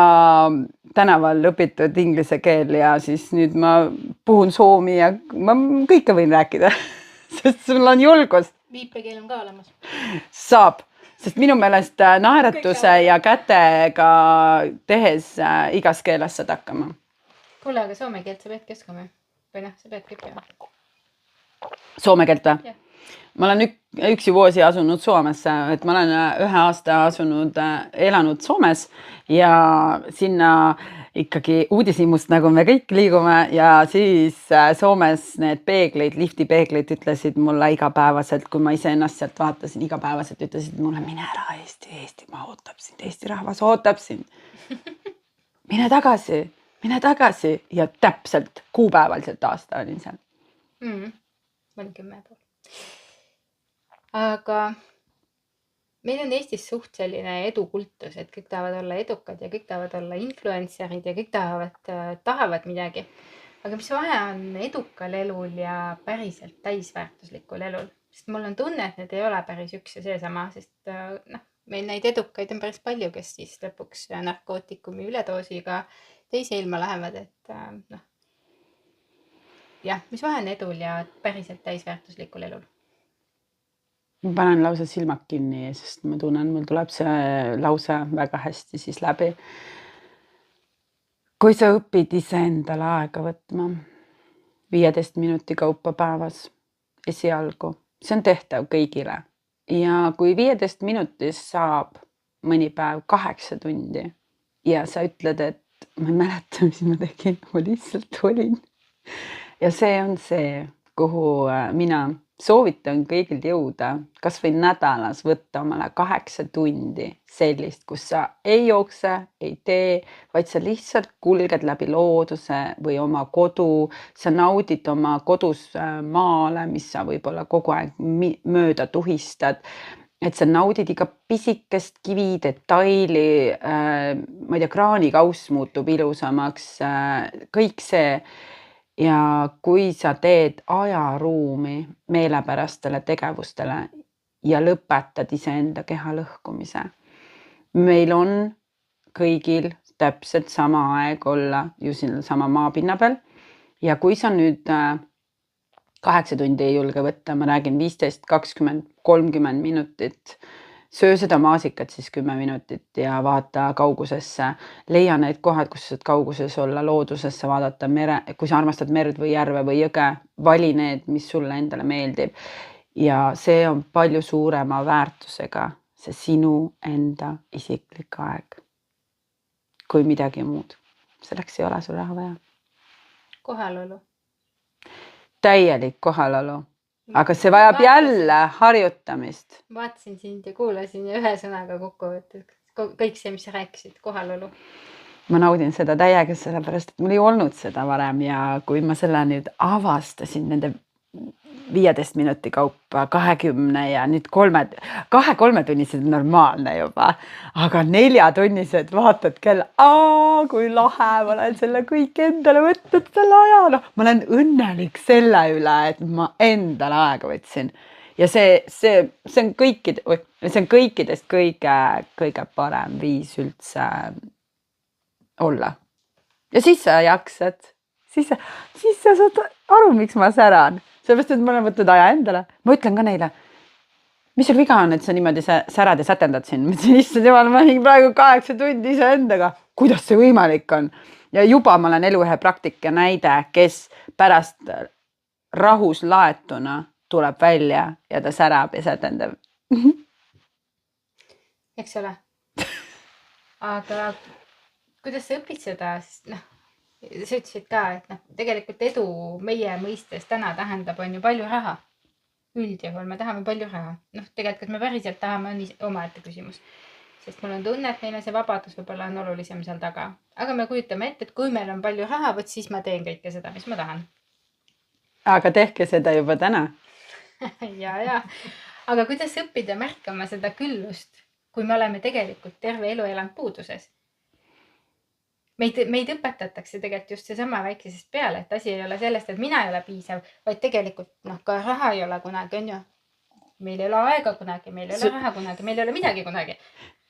tänaval õpitud inglise keel ja siis nüüd ma puhun soomi ja ma kõike võin rääkida, sest sul on julgust. Viipekeel on ka olemas. Saab, sest minu meelest naeratuse ja kätega tehes igas keeles saad hakkama. Kuule, aga soome keelt sa peedki oskama? Või noh, sa peedki õppima? Soome keelt või? Jah. Ma olen üksi vuosi asunud Soomesse, et ma olen 1 aasta elanud Soomes ja sinna ikkagi uudishimust, nagu me kõik liigume ja siis Soomes need peeglid, lifti peeglid ütlesid mulle igapäevaselt, kui ma ise ennast sealt vaatasin, igapäevaselt ütlesid mulle, mine ära Eesti, ma ootab sind, Eesti rahvas ootab sind. Mine tagasi ja täpselt kuupäevaliselt aasta olin seal. Ma olin 10 pool. Aga meil on Eestis suht selline edukultus, et kõik tahavad olla edukad ja kõik tahavad olla influencerid ja kõik tahavad midagi. Aga mis vahe on edukal elul ja päriselt täisväärtuslikul elul? Sest mul on tunne, et need ei ole päris üks ja seesama, sest meil neid edukaid on päris palju, kes siis lõpuks narkootikumi üledoosiga teise ilma lähevad, et jah, mis vahe on edul ja päriselt täisväärtuslikul elul? Ma panen lausa silmad kinni, sest ma tunnen, mul tuleb see lause väga hästi siis läbi. Kui sa õpid ise endale aega võtma 15 minuti kaupa päevas esialgu, see on tehtav kõigile. Ja kui 15 minutis saab mõni päev 8 tundi ja sa ütled, et ma ei mäleta, mis ma tegin, ma lihtsalt olin. Ja see on see, kuhu mina soovitan kõigil jõuda, kas või nädalas võtta omale 8 tundi sellist, kus sa ei jookse, ei tee, vaid sa lihtsalt kulged läbi looduse või oma kodu, sa naudid oma kodus maale, mis sa võib-olla kogu aeg mööda tuhistad, et sa naudid iga pisikest kividetaili, ma ei tea, kraanikauss muutub ilusamaks, kõik see. Ja kui sa teed ajaruumi meelepärastele tegevustele ja lõpetad iseenda keha lõhkumise. Meil on kõigil täpselt sama aeg olla ju siin sama maapinna peal. Ja kui sa nüüd 8 tundi ei julge võtta, ma räägin 15, 20, 30 minutit, söö seda maasikat siis 10 minutit ja vaata kaugusesse. Leia need kohad, kus saad kauguses olla, loodusesse vaadata, kui sa armastad merd või järve või jõge, vali need, mis sulle endale meeldib. Ja see on palju suurema väärtusega, see sinu enda isiklik aeg, kui midagi muud. Selleks ei ole sul raha vaja. Kohalolu. Täielik kohalolu. Aga see vajab jälle harjutamist. Vaatasin sind ja kuulasin ja ühe sõnaga kokku võttud. Kõik see, mis sa rääkisid, kohalolu. Ma naudin seda täiega, sellepärast, et mul ei olnud seda varem ja kui ma selle nüüd avastasin nende 15 minuti kaupa 20 ja nüüd 2-3 tunnised normaalne juba, aga 4 tunnised vaatad kell, kui lahe, ma olen selle kõik endale võtnud selle aja. Ma olen õnnelik selle üle, et ma endale aega võtsin. Ja see on kõikidest kõige parem viis üldse olla. Ja siis sa jaksad, siis sa saad aru, miks ma säran. Sellepärast, et ma olen võtnud aja endale. Ma ütlen ka neile, mis sul viga on, et sa niimoodi särad ja sätendad siin. Ma ütlen, issand jumal, ma olin praegu 8 tundi ise endaga. Kuidas see võimalik on? Ja juba ma olen elu ühe praktika näide, kes pärast rahus laetuna tuleb välja ja ta särab ja sätendab. Eks ole. Aga kuidas sa õpid seda? Sa ütlesid ka, et tegelikult edu meie mõistes täna tähendab on ju palju raha. Üldjuhul me tahame palju raha. Tegelikult, kas me päriselt tahame, on omaette küsimus. Sest mul on tunne, et meile see vabadus võib-olla on olulisem seal taga. Aga me kujutame ette, et kui meil on palju raha, võt siis ma teen kõike seda, mis ma tahan. aga tehke seda juba täna. ja. Aga kuidas õppida märkama seda küllust, kui me oleme tegelikult terve elu elanud puuduses? Meid õpetatakse tegelikult just seesama väikesest peale, et asi ei ole sellest, et mina ei ole piisav, vaid tegelikult ka raha ei ole kunagi, on ju. Meil ei ole aega kunagi, meil ei ole raha kunagi, meil ei ole midagi kunagi.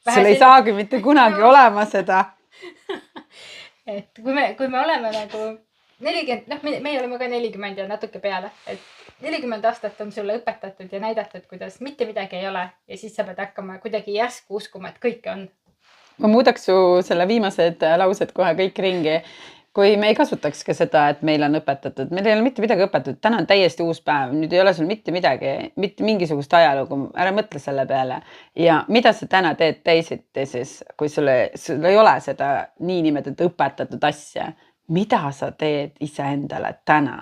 Sul ei saagi mitte kunagi olema seda. Et kui me oleme nagu 40, meie oleme ka 40 ja natuke peale, et 40 aastat on sulle õpetatud ja näidatud, kuidas mitte midagi ei ole ja siis sa pead hakkama kuidagi järsku uskuma, et kõike on. Ma muudaks su selle viimased laused kohe kõik ringi. Kui me ei kasutaks ka seda, et meil on õpetatud, meil ei ole mitte midagi õpetatud, täna on täiesti uus päev, nüüd ei ole sul mitte midagi, mitte mingisugust ajalugu, ära mõtle selle peale. Ja mida sa täna teed teisiti siis, kui sul ei ole seda niinimetatud õpetatud asja, mida sa teed iseendale täna?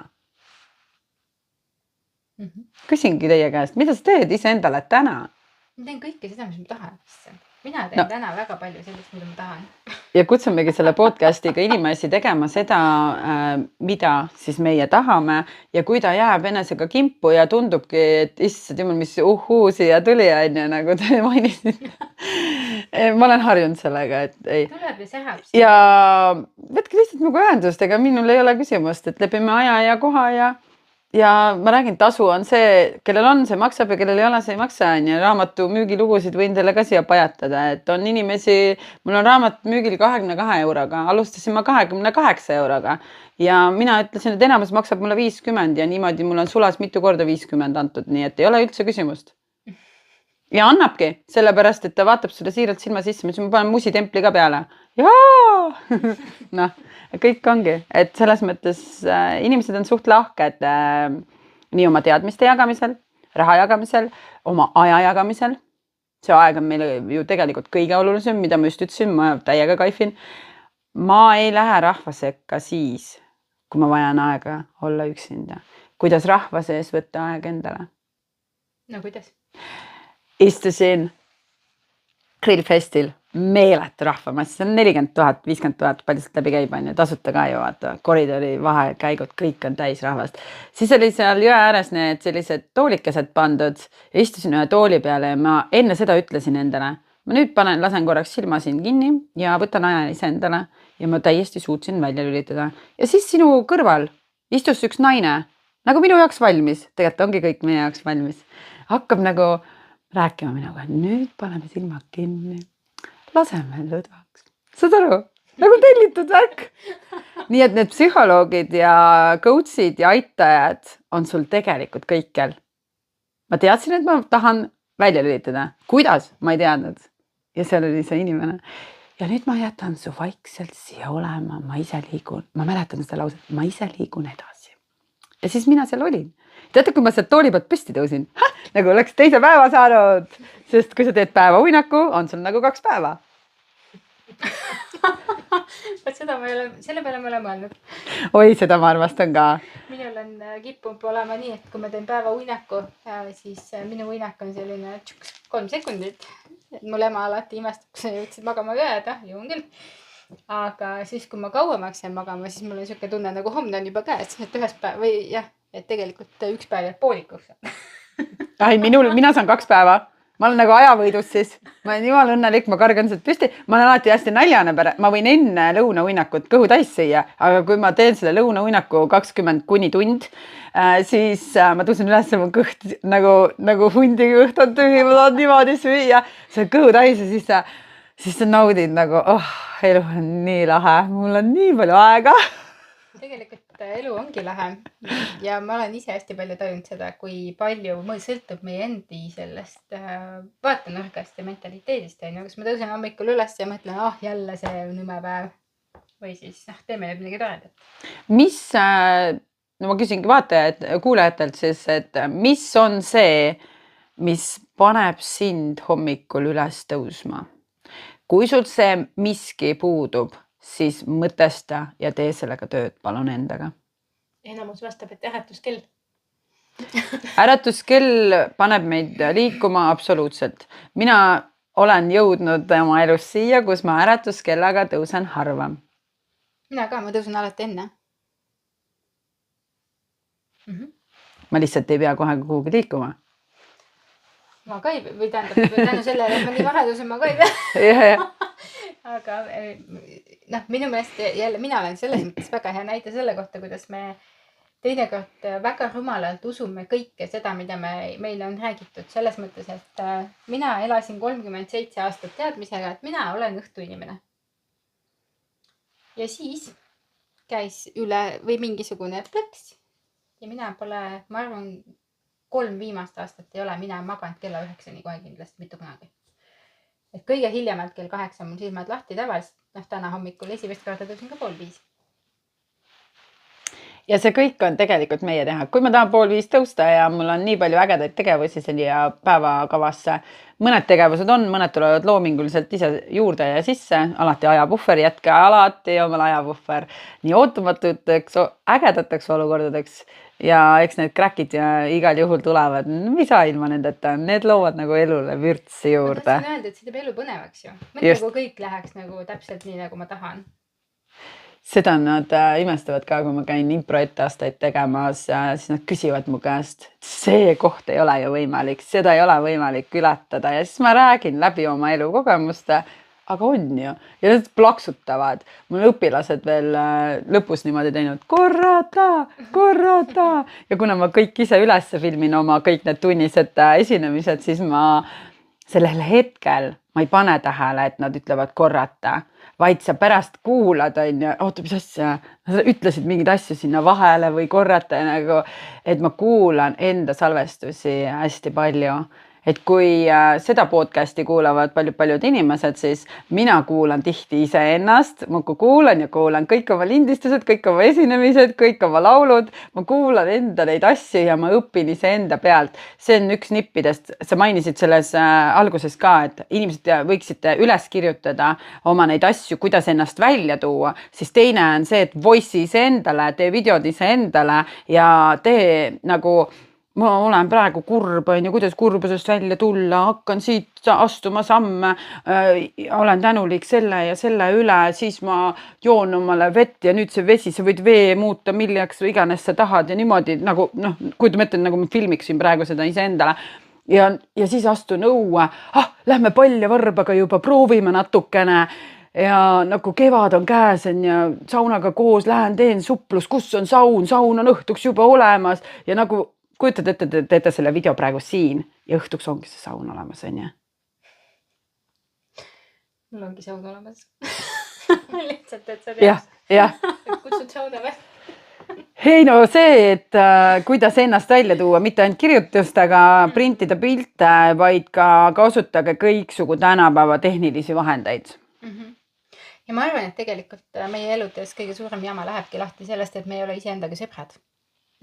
Küsingi teie käest, mida sa teed iseendale täna? Ma teen kõike seda, mis ma tahan. Mina teen täna väga palju sellist, mida ma tahan. Ja kutsumegi selle podcastiga inimesi tegema seda, mida siis meie tahame ja kui ta jääb enesega kimpu ja tundubki, et issand jumal, mis siia tuli, nagu te mainisid. Ma olen harjunud sellega, et ei. Tuleb ja särab. Ja võtke lihtsalt minuga ühendust, ega minul ei ole küsimust, et lepime aja ja koha ja ma räägin, tasu on see, kellel on, see maksab ja kellel ei ole, see ei maksa. Raamatu müügilugusid võin teile ka siia pajatada, et on inimesi, mul on raamat müügil 22 euroga, alustasin ma 28 euroga ja mina ütlesin, et enamus maksab mulle 50 ja niimoodi mul on sulas mitu korda 50 antud, nii et ei ole üldse küsimust. Ja annabki, sellepärast, et ta vaatab sulle siiralt silma sisse, ma panen musitempli ka peale. Noh, kõik ongi, et selles mõttes inimesed on suht lahked nii oma teadmiste jagamisel, raha jagamisel, oma aja jagamisel. See aeg on meile ju tegelikult kõige olulisem, mida ma just ütlesin, ma täiega kaifin. Ma ei lähe rahva sekka siis, kui ma vajan aega olla üksinda. Kuidas rahva sees võtta aeg endale? No kuidas? Istusin grillfestil, meeletu rahvamass, see on 40 000, 50 000, palju sealt läbi käib, on ja tasuta ka ju vaata, koridori vahekäigud, kõik on täis rahvast. Siis oli seal jõe ääres need sellised toolikesed pandud, istusin ühe tooli peale ja ma enne seda ütlesin endale, ma nüüd lasen korraks silma siin kinni ja võtan aja iseendale ja ma täiesti suutsin välja lülitada. Ja siis sinu kõrval istus üks naine, nagu minu jaoks valmis, tegelikult ongi kõik meie jaoks valmis, hakkab nagu rääkima minuga, nüüd paneme silmad kinni, laseme lõdvaks. Saad aru? Nagu tellitud värk. Nii et need psühholoogid ja coach'id ja aitajad on sul tegelikult kõikjal. Ma teadsin, et ma tahan välja lülitada. Kuidas? Ma ei teadnud. Ja seal oli see inimene. Ja nüüd ma jätan su vaikselt siia olema, ma ise liigun. Ma mäletan seda lauset, ma ise liigun edasi. Ja siis mina seal olin. Teate, kui ma sealt tooli pealt püsti tõusin, nagu oleks teise päeva saanud, sest kui sa teed päeva uinaku, on sul nagu 2 päeva. Selle peale ma olen mõelnud. Oi, seda ma armastan ka. Minul on kippunud olema nii, et kui ma teen päeva uinaku, siis minu uinak on selline 3 sekundit. Mul ema alati imestab, kui sa jõudsid magama jääda, jõuan küll. Aga siis, kui ma kauemaks jään magama, siis mul on siuke tunne, nagu homne on juba käes, et ühes päev või jah, et tegelikult 1 päev jääb poolikuks. Ai, mina saan 2 päeva. Ma olen nagu ajavõidus siis. Ma olen jumal õnnelik, ma kargan sealt püsti. Ma olen alati hästi naljane ma võin enne lõunauinakut kõhu täis süüa, aga kui ma teen selle lõunauinaku 20 kuni tund, siis ma tõusen üles, mu kõht nagu hundi kõht on tühi, ma tahan niimoodi süüa. See kõhu täis ja siis sa naudid nagu, elu on nii lahe, mul on nii palju aega. Tegelikult elu ongi lahe ja ma olen ise hästi palju tajunud seda, kui palju sõltub meie endi sellest vaatenurgast ja mentaliteedist. Kas ma tõusen hommikul üles ja mõtlen, jälle see nõme päev või siis teeme nüüd midagi toredat. Mis, no ma küsingi kuulajatelt siis, et mis on see, mis paneb sind hommikul üles tõusma? Kui sul see miski puudub, siis mõtesta ja tee sellega tööd, palun endaga. Enamus vastab, et äratuskell. Äratuskell paneb meid liikuma absoluutselt. Mina olen jõudnud oma elus siia, kus ma äratuskellaga tõusen harva. Mina ka, ma tõusen alati enne. ma lihtsalt ei pea kohe kuhugi liikuma. ma ka ei pea, või tähendab, tänu sellele, et ma nii vahelduse ma ka ei pea. Ja. Aga minu meelest jälle mina olen selles mõttes väga hea näide selle kohta, kuidas me teinekord väga rumalalt usume kõike seda, mida meile on räägitud selles mõttes, et mina elasin 37 aastat teadmisega, et mina olen õhtuinimene. Ja siis käis üle või mingisugune plõks ja mina pole, ma arvan, 3 viimast aastat ei ole mina maganud kella 9 kohe kindlasti mitte kunagi. Et kõige hiljemalt kell 8 mul silmad lahti tavaliselt, täna hommikul esimest korda tõusin ka 4:30. Ja see kõik on tegelikult meie teha. Kui ma tahan 4:30 tõusta ja mul on nii palju ägedaid tegevusi siia päevakavasse, mõned tegevused on, mõned tulevad loominguliselt ise juurde ja sisse, alati ajapuhver, jätke alati omal ajapuhver nii ootamatuteks, ägedateks olukordadeks ja eks need crackid ja igal juhul tulevad, mis ilma nendeta, need loovad nagu elule vürtsi juurde. Ma tahtsin öelda, et see teeb elu põnevaks ju. Mõtle, kui kõik läheks nagu täpselt nii, nagu ma tahan. Seda nad imestavad ka, kui ma käin improetteasteid tegemas, siis nad küsivad mu käest, see koht ei ole ju võimalik, seda ei ole võimalik ületada ja siis ma räägin läbi oma elukogemuste, aga on ju. Ja nad plaksutavad. Mul õpilased veel lõpus niimoodi teinud, korrata. Ja kuna ma kõik ise üles filmin oma kõik need tunnised esinemised, siis ma sellel hetkel ma ei pane tähele, et nad ütlevad korrata, vaid sa pärast kuulad, oota, mis asja, nad ütlesid mingeid asju sinna vahele või korrata, nagu, et ma kuulan enda salvestusi hästi palju. Et kui seda podcasti kuulavad paljud inimesed, siis mina kuulan tihti iseennast, ma kuulan ja kuulan kõik oma lindistused, kõik oma esinemised, kõik oma laulud, ma kuulan enda neid asju ja ma õpin iseenda pealt. See on üks nippidest, sa mainisid selles alguses ka, et inimesed võiksite üles kirjutada oma neid asju, kuidas ennast välja tuua, siis teine on see, et voice iseendale, tee videod iseendale ja tee nagu ma olen praegu kurb, kuidas kurbusest välja tulla, hakkan siit astuma samme, olen tänulik selle ja selle üle, siis ma joon omale vett ja nüüd see vesi, sa võid vee muuta, milleks või iganes sa tahad ja niimoodi nagu, kujutame ette, nagu ma filmiksin praegu seda iseendale. Ja siis astun õue, lähme palja varbaga juba, proovime natukene. Ja nagu kevad on käes ja saunaga koos lähen, teen suplus, kus on saun on õhtuks juba olemas ja nagu kujutad ette, teete selle video praegu siin ja õhtuks ongi see saun olemas, on ju? Mul ongi saun olemas. Lihtsalt, et sa tead. Jah. Kutsud sauna või? Ei no see, et kuidas ennast välja tuua, mitte ainult kirjutustega printida pilte, vaid ka kasutage kõiksugu tänapäeva tehnilisi vahendeid. Ja ma arvan, et tegelikult meie eludes kõige suurem jama lähebki lahti sellest, et me ei ole iseendaga sõbrad.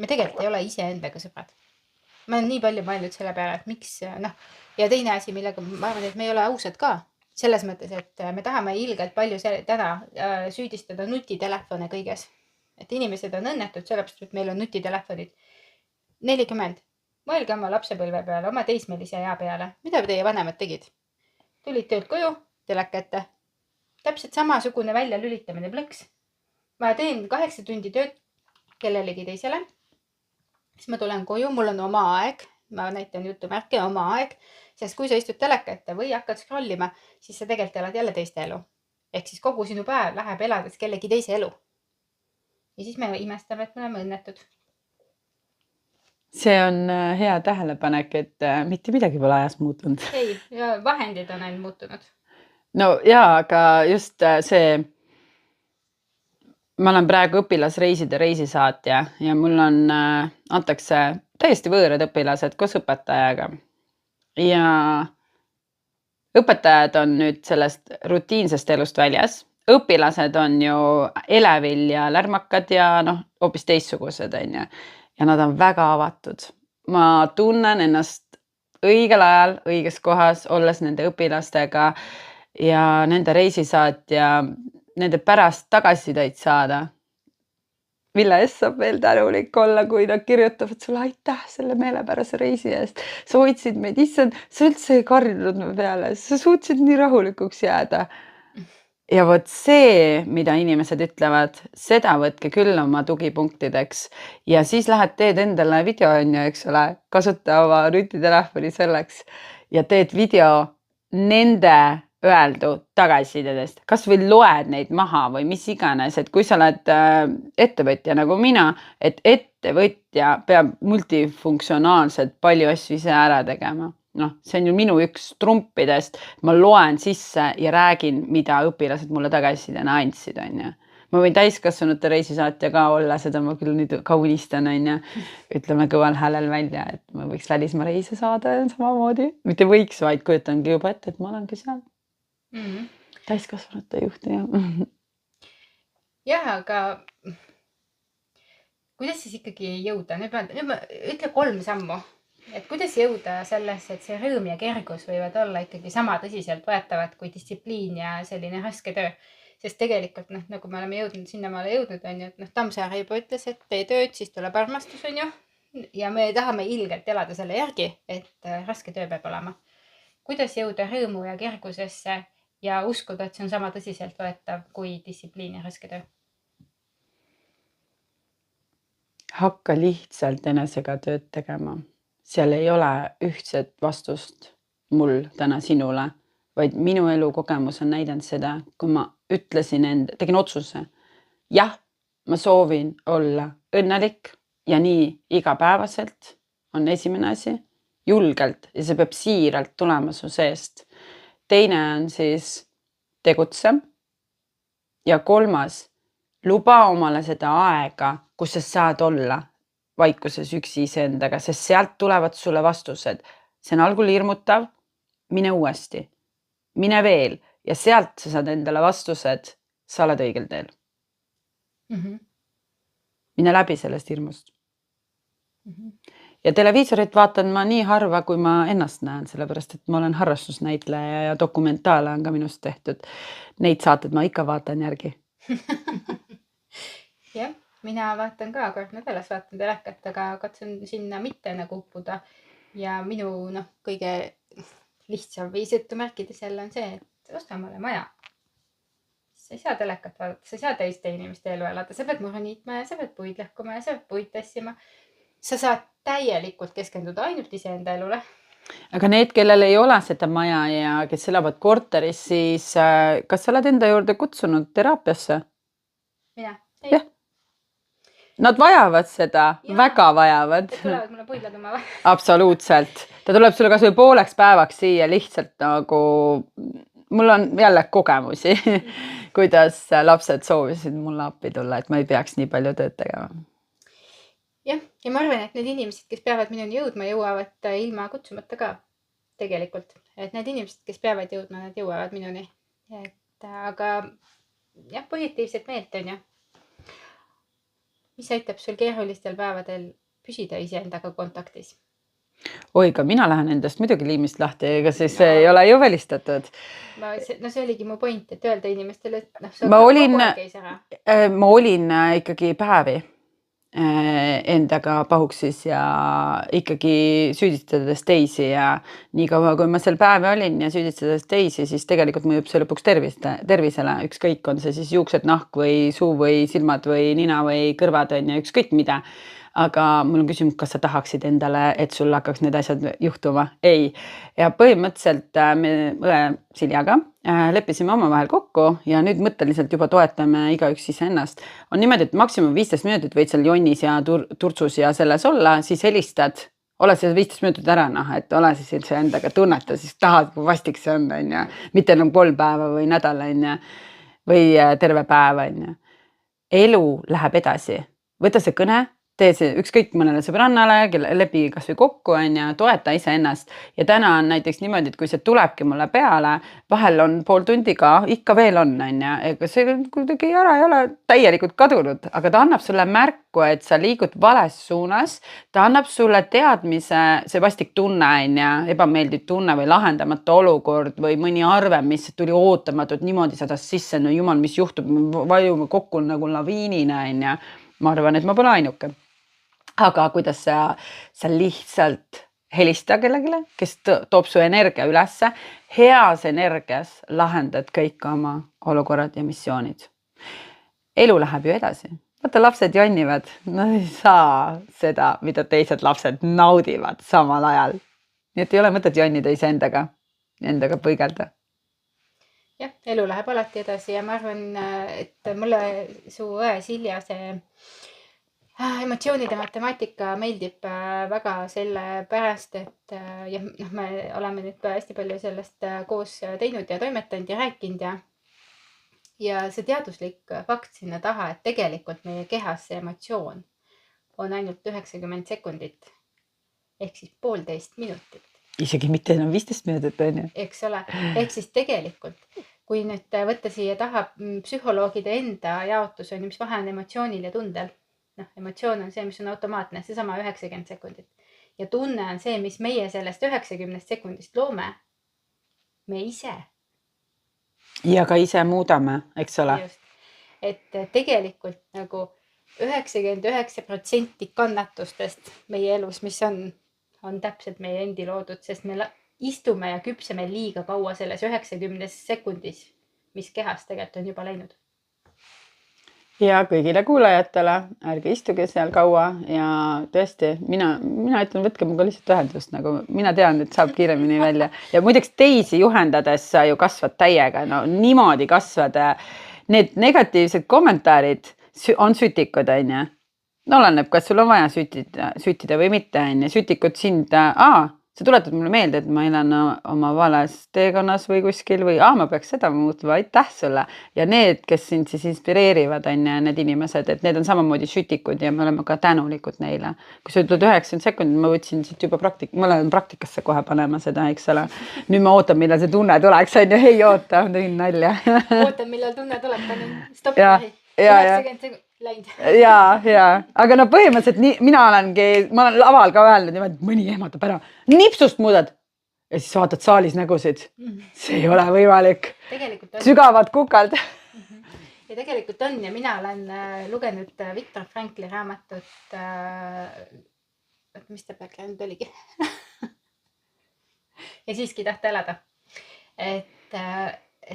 Me tegelikult ei ole iseendaga sõbrad. Ma olen nii palju mõelnud selle peale, et miks, ja teine asi, millega ma arvan, et me ei ole ausad ka. Selles mõttes, et me tahame ilgelt palju täna süüdistada nutitelefone kõiges. Et inimesed on õnnetud sellepärast, et meil on nutitelefonid. 40. Mõelge oma lapsepõlve peale, oma teismelise ea peale. Mida teie vanemad tegid? Tulid töölt koju, teleka ette. Täpselt samasugune välja lülitamine plõks. Ma teen 8 tundi tööd kellelegi teisele. Siis ma tulen koju, mul on oma aeg, ma näitan jutumärke, oma aeg, sest kui sa istud teleka ette või hakkad scrollima, siis sa tegelikult elad jälle teiste elu. Ehk siis kogu sinu päev läheb elades kellegi teise elu. Ja siis me imestame, et me oleme õnnetud. See on hea tähelepanek, et mitte midagi pole ajas muutunud. Ei, vahendid on ainult muutunud. No jaa, aga just see ma olen praegu õpilasreiside reisisaatja ja mul on antakse täiesti võõrad õpilased koos õpetajaga. Ja õpetajad on nüüd sellest rutiinsest elust väljas. Õpilased on ju elevil ja lärmakad ja hoopis teistsugused. Ja nad on väga avatud. Ma tunnen ennast õigel ajal, õiges kohas, olles nende õpilastega ja nende reisisaatja nende pärast tagasisideid saada. Ville S saab veel tänulik olla, kui nad kirjutavad sulle aitäh selle meelepärase reisi eest. Sa hoidsid meid, issand, sa üldse ei karjunud me peale, sa suutsid nii rahulikuks jääda. ja vot see, mida inimesed ütlevad, seda võtke küll oma tugipunktideks ja siis lähed, teed endale video, eks ole, kasuta oma nutitelefoni selleks ja teed video nende öeldu tagasisidedest, kas või loed neid maha või mis iganes, et kui sa oled ettevõtja nagu mina, et ettevõtja peab multifunktsionaalselt palju asju ise ära tegema. Noh, see on ju minu üks trumpidest, ma loen sisse ja räägin, mida õpilased mulle tagasisidena andsid, on ju. Ma võin täiskasvanute reisisaatja ka olla, seda ma küll nüüd ka unistan, on ju. Ütleme kõval häälel välja, et ma võiks välismaa reise saada samamoodi. Mitte võiks, vaid kujutangi juba ette, et ma olengi seal. Täiskasvanute juht, jah. Jah, aga kuidas siis ikkagi jõuda? Nüüd ma ütle 3 sammu. Et kuidas jõuda sellesse, et see rõõm ja kergus võivad olla ikkagi sama tõsiselt võetavad kui distsipliin ja selline raske töö. Sest tegelikult, nagu me oleme jõudnud sinnamaale jõudnud, on ju, et Tammsaare juba ütles, et tee tööd, siis tuleb armastus, on ju. Ja me tahame ilgelt elada selle järgi, et raske töö peab olema. Kuidas jõuda rõõmu ja kergusesse ja uskuda, et see on sama tõsiselt võetav kui distsipliin ja raske töö? Hakka lihtsalt enesega tööd tegema. Seal ei ole ühtset vastust mul täna sinule, vaid minu elukogemus on näidanud seda, kui ma ütlesin tegin otsuse. Jah, ma soovin olla õnnelik ja nii igapäevaselt on esimene asi, julgelt ja see peab siiralt tulema su seest. Teine on siis tegutse ja 3, luba omale seda aega, kus sa saad olla vaikuses üksi iseendaga, sest sealt tulevad sulle vastused. See on algul hirmutav, mine uuesti, mine veel ja sealt sa saad endale vastused, sa oled õigel teel. Mine läbi sellest hirmust. Ja televiisorit vaatan ma nii harva, kui ma ennast näen, sellepärast, et ma olen harrastusnäitleja ja dokumentaale on ka minust tehtud. Neid saated ma ikka vaatan järgi. Jah. Mina vaatan ka kord nädalas vaatan telekat, aga katsun sinna mitte nagu uppuda. Ja minu kõige lihtsam viis jutumärkides jälle on see, et osta mulle maja. Sa ei saa telekat vaadata, sa ei saa teiste inimeste elu elada, sa pead muru niitma ja sa pead puid lõhkuma ja sa pead puid tassima. Sa saad täielikult keskenduda ainult iseenda elule. Aga need, kellel ei ole seda maja ja kes elavad korteris, siis kas sa oled enda juurde kutsunud teraapiasse? Mina? Ei. Jah. Nad vajavad seda, väga vajavad. Tulevad mulle puid laduma või? Absoluutselt. Ta tuleb sulle kas või pooleks päevaks siia lihtsalt nagu, mul on jälle kogemusi, kuidas lapsed soovisid mulle appi tulla, et ma ei peaks nii palju tööd tegema. Jah, ja ma arvan, et need inimesed, kes peavad minuni jõudma, jõuavad ilma kutsumata ka tegelikult. Et need inimesed, kes peavad jõudma, nad jõuavad minuni. Aga jah, positiivset meelt on ju. Mis aitab sul keerulistel päevadel püsida iseendaga kontaktis? Oi, ka mina lähen endast muidugi liimist lahti, ega siis ei ole ju välistatud. See oligi mu point, et öelda inimestele, et ma olin ikkagi päevi endaga pahuksis ja ikkagi süüdistades teisi ja nii kaua, kui ma seal päevi olin ja süüdistades teisi, siis tegelikult mõjub see lõpuks tervisele. Ükskõik on see siis juuksed, nahk või suu või silmad või nina või kõrvad on ja ükskõik mida. Aga mul on küsimus, kas sa tahaksid endale, et sul hakkaks need asjad juhtuma? Ei. Ja põhimõtteliselt me õe Siljaga leppisime omavahel kokku ja nüüd mõtteliselt juba toetame igaüks iseennast. On niimoodi, et maksimum 15 minutit võid seal jonnis ja turtsus ja selles olla, siis helistad, ole see 15 minutit ära, et ole siis endaga tunneta, siis tahad, kui vastik see on, mitte enam 3 päeva või nädal või terve päev. Elu läheb edasi, võta see kõne, tee see ükskõik mõnele sõbrannale, lepi kas või kokku toeta iseennast. Ja täna on näiteks niimoodi, et kui see tulebki mulle peale, vahel on pool tundi ka, ikka veel on. Ega see kuidagi ära ei ole täielikult kadunud, aga ta annab sulle märku, et sa liigud vales suunas. Ta annab sulle teadmise, see vastik tunne, ebameeldiv tunne või lahendamata olukord või mõni arve, mis tuli ootamatult niimoodi sadas sisse. No jumal, mis juhtub, me vajume kokku nagu laviinina. Ma arvan, et ma pole ainuke. Aga kuidas sa lihtsalt helista kellegile, kes toob su energia ülesse. Heas energias lahendad kõik oma olukorrad ja missioonid. Elu läheb ju edasi. Vaata, lapsed jonnivad, nad ei saa seda, mida teised lapsed naudivad samal ajal. Nii et ei ole mõtet jonnida endaga põigelda. Jah, elu läheb alati edasi ja ma arvan, et mulle su õe Silja see emotsioonide matemaatika meeldib väga selle pärast, et me oleme nüüd hästi palju sellest koos teinud ja toimetanud ja rääkinud ja see teaduslik fakt sinna taha, et tegelikult meie kehas see emotsioon on ainult 90 sekundit ehk siis 1,5 minutit. Isegi mitte enam 15 minutit on ju. Eks ole, ehk siis tegelikult, kui nüüd võtta siia taha psühholoogide enda jaotus on, mis vahe on emotsioonil ja tundel. Emotsioon on see, mis on automaatne, see sama 90 sekundit. Ja tunne on see, mis meie sellest 90 sekundist loome. Me ise. Ja ka ise muudame, eks ole. Just. Et tegelikult nagu 99% kannatustest meie elus, mis on täpselt meie endi loodud, sest me istume ja küpseme liiga kaua selles 90 sekundis, mis kehas tegelikult on juba läinud. Ja kõigile kuulajatele, ärge istuge seal kaua ja tõesti, mina ütlen, võtke muga lihtsalt ühendust, nagu mina tean, et saab kiiremini välja. Ja muideks teisi juhendades sa ju kasvad täiega, no niimoodi kasvad. Need negatiivsed kommentaarid on sütikud, on ju. No oleneb, kas sul on vaja sütida või mitte, on ju. Sütikud sind, sa tuletad mulle meelde, et ma elan oma vales teekonnas või kuskil või ma peaks seda muutma, aitäh sulle. Ja need, kes sind siis inspireerivad, on need inimesed, et need on samamoodi sütikud ja me oleme ka tänulikud neile. Kui sa ütled 90 sekundit, ma võtsin siit juba ma olen praktikasse kohe panema seda, eks ole. Nüüd ma ootan, millal see tunne tuleks, on ju, ei oota, tõin nalja. Ootan, millal tunne tuleb, panin stoppi. 90 sekundit läinud. Ja, aga no põhimõtteliselt ma olen laval ka öelnud niimoodi, et mõni ehmatab ära, nipsust muudad ja siis vaatad saalis nägusid. See ei ole võimalik. Sügavad kukald. Ja tegelikult on ja mina olen lugenud Viktor Frankli raamatut, mis ta peaks nüüd oligi? Ja siiski tahta elada. Et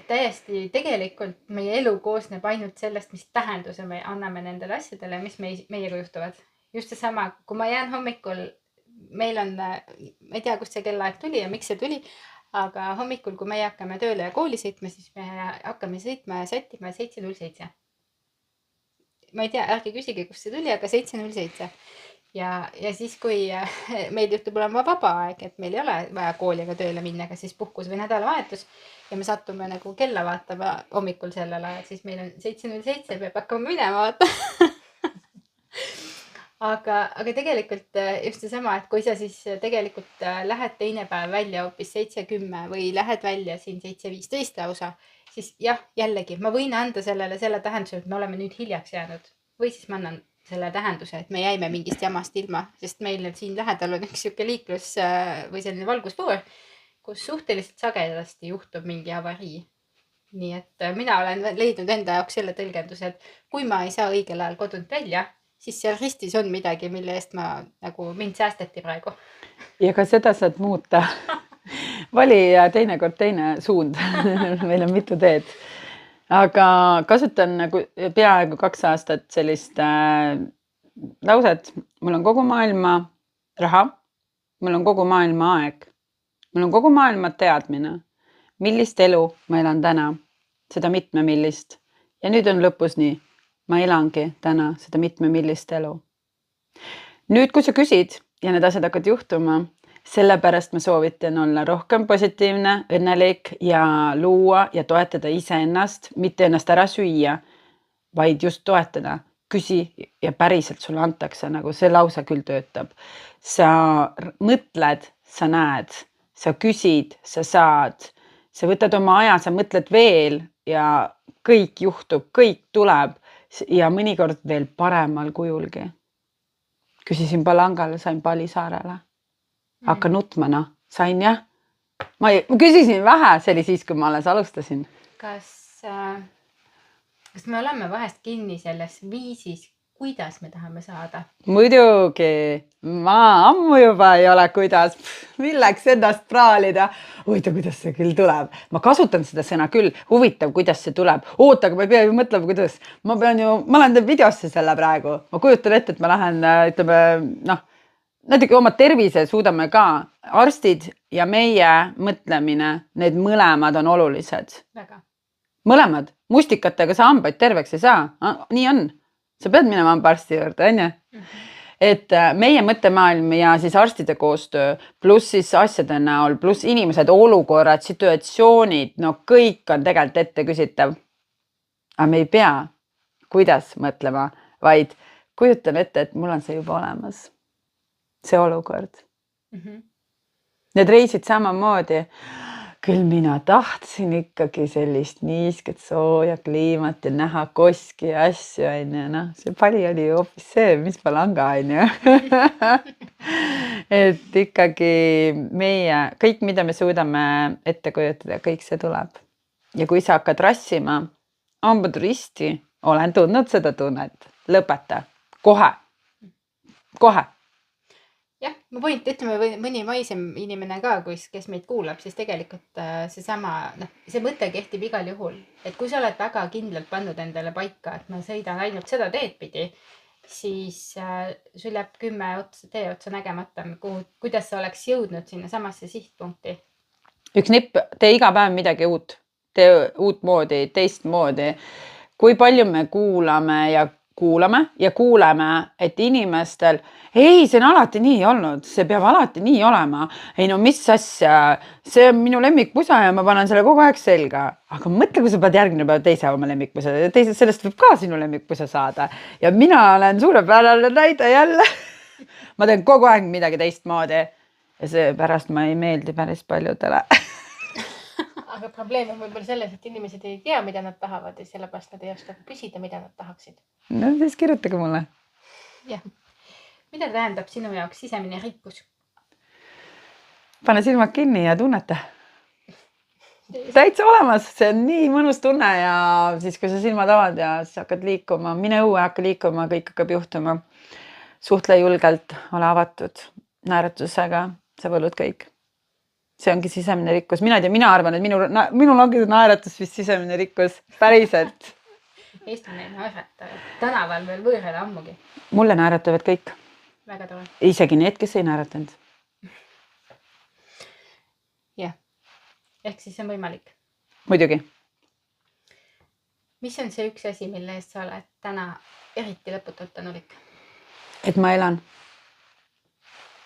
täiesti tegelikult meie elu koosneb ainult sellest, mis tähenduse me anname nendele asjadele, mis meiega juhtuvad. Just see sama, kui ma jään hommikul, meil on, ma ei tea, kust see kellaaeg tuli ja miks see tuli, aga hommikul, kui meie hakkame tööle ja kooli sõitma, siis me hakkame sõitma ja sättima 7.07. Ma ei tea, ärge küsige, kust see tuli, aga 7.07. Ja siis, kui meil juhtub olema vaba aeg, et meil ei ole vaja kooli ega tööle minna, aga siis puhkus või nädalavahetus ja me satume nagu kella vaatama hommikul sellel ajal, siis meil on 7.07, peab hakkama minema vaata. Aga tegelikult just seesama, et kui sa siis tegelikult lähed teine päev välja hoopis 7.10 või lähed välja siin 7.15 lausa, siis jah, jällegi, ma võin anda selle tähenduse, et me oleme nüüd hiljaks jäänud või siis ma annan selle tähenduse, et me jäime mingist jamast ilma, sest meil siin lähedal on üks siuke liiklus või selline valgusfoor, kus suhteliselt sagedasti juhtub mingi avarii. Nii et mina olen leidnud enda jaoks selle tõlgenduse, et kui ma ei saa õigel ajal kodunt välja, siis seal ristis on midagi, mille eest nagu mind säästeti praegu. Ja ka seda saad muuta. Vali teinekord teine suund. Meil on mitu teed. Aga kasutan nagu peaaegu 2 aastat sellist lauset. Mul on kogu maailma raha, mul on kogu maailma aeg, mul on kogu maailma teadmine, millist elu ma elan täna, seda mitmemillist. Ja nüüd on lõpus nii, ma elangi täna seda mitmemillist elu. Nüüd, kui sa küsid ja need asjad hakkad juhtuma, sellepärast ma soovitan olla rohkem positiivne, õnnelik ja luua ja toetada iseennast, mitte ennast ära süüa, vaid just toetada. Küsi ja päriselt sulle antakse, nagu see lause küll töötab. Sa mõtled, sa näed, sa küsid, sa saad, sa võtad oma aja, sa mõtled veel ja kõik juhtub, kõik tuleb ja mõnikord veel paremal kujulgi. Küsisin Palangale, sain Palisaarele. Hakka nutmana, sain jah. Ma küsisin vähe, see oli siis, kui ma alles alustasin. Kas me oleme vahest kinni selles viisis, kuidas me tahame saada. Muidugi, ma ammu juba ei ole, kuidas, milleks endast praalida. Huvitav, kuidas see küll tuleb. Ma kasutan seda sõna küll. Huvitav, kuidas see tuleb. Oota, aga ma ei pea ju mõtlema, kuidas. Ma lähen videosse selle praegu. Ma kujutan ette, et ma lähen, ütleme, natuke oma tervise suudame ka. Arstid ja meie mõtlemine, need mõlemad on olulised. Väga. Mõlemad. Mustikatega sa hambaid terveks ei saa. Nii on. Sa pead minema hambaarsti juurde, on ju? Et meie mõttemaailm ja siis arstide koostöö, pluss siis asjade näol, pluss inimesed, olukorrad, situatsioonid, no kõik on tegelikult ette küsitav. Aga me ei pea, kuidas mõtlema, vaid kujutan ette, et mul on see juba olemas. See olukord. Need reisid samamoodi. Küll mina tahtsin ikkagi sellist niisket sooja kliimat ja näha koski ja asju, on ju. No, see pali oli ju hoopis see, mis palanga, on ju. Et ikkagi meie, kõik, mida me suudame ette kujutada, kõik see tuleb. Ja kui sa hakkad rassima, hambad risti, olen tundnud seda tunnet. Lõpeta. Kohe. Jah, ma võin, ütleme mõni maisem inimene ka, kes meid kuulab, siis tegelikult seesama, see mõte kehtib igal juhul. Et kui sa oled väga kindlalt pannud endale paika, et ma sõidan ainult seda teed pidi, siis sul jääb 10 tee otsa nägemata, kuidas sa oleks jõudnud sinna samasse sihtpunkti. Üks nipp, tee iga päev midagi uut. Tee uut moodi, teist moodi. Kui palju me kuulame, et inimestel ei, see on alati nii olnud, see peab alati nii olema. Ei no mis asja, see on minu lemmikpusa ja ma panen selle kogu aeg selga. Aga mõtle, kui sa pead järgmine päev teise oma lemmikpusa. Sellest võib ka sinu lemmikpusa saada. Ja mina olen suurepärane näide jälle. Ma teen kogu aeg midagi teistmoodi. Ja seepärast ma ei meeldi päris paljudele. Aga probleem on võib-olla selles, et inimesed ei tea, mida nad tahavad ja sellepärast nad ei oska küsida, mida nad tahaksid. No siis kirjutage mulle. Jah. Mida tähendab sinu jaoks sisemine rikkus? Pane silmad kinni ja tunneta. Täitsa olemas, see on nii mõnus tunne ja siis, kui sa silmad avad ja siis hakkad liikuma, mine õue, hakka liikuma, kõik hakkab juhtuma. Suhtle julgelt, ole avatud, naeratusega, sa võlud kõik. See ongi sisemine rikkus. Mina arvan, et minul ongi naeratus vist sisemine rikkus. Päriselt. Eestlane ei naerata. Tänaval veel võõrele ammugi. Mulle naeratavad kõik. Väga tore. Isegi need, kes ei naeratanud. Jah. Ehk siis on võimalik. Muidugi. Mis on see üks asi, mille eest sa oled täna eriti lõputult tänulik? Et ma elan.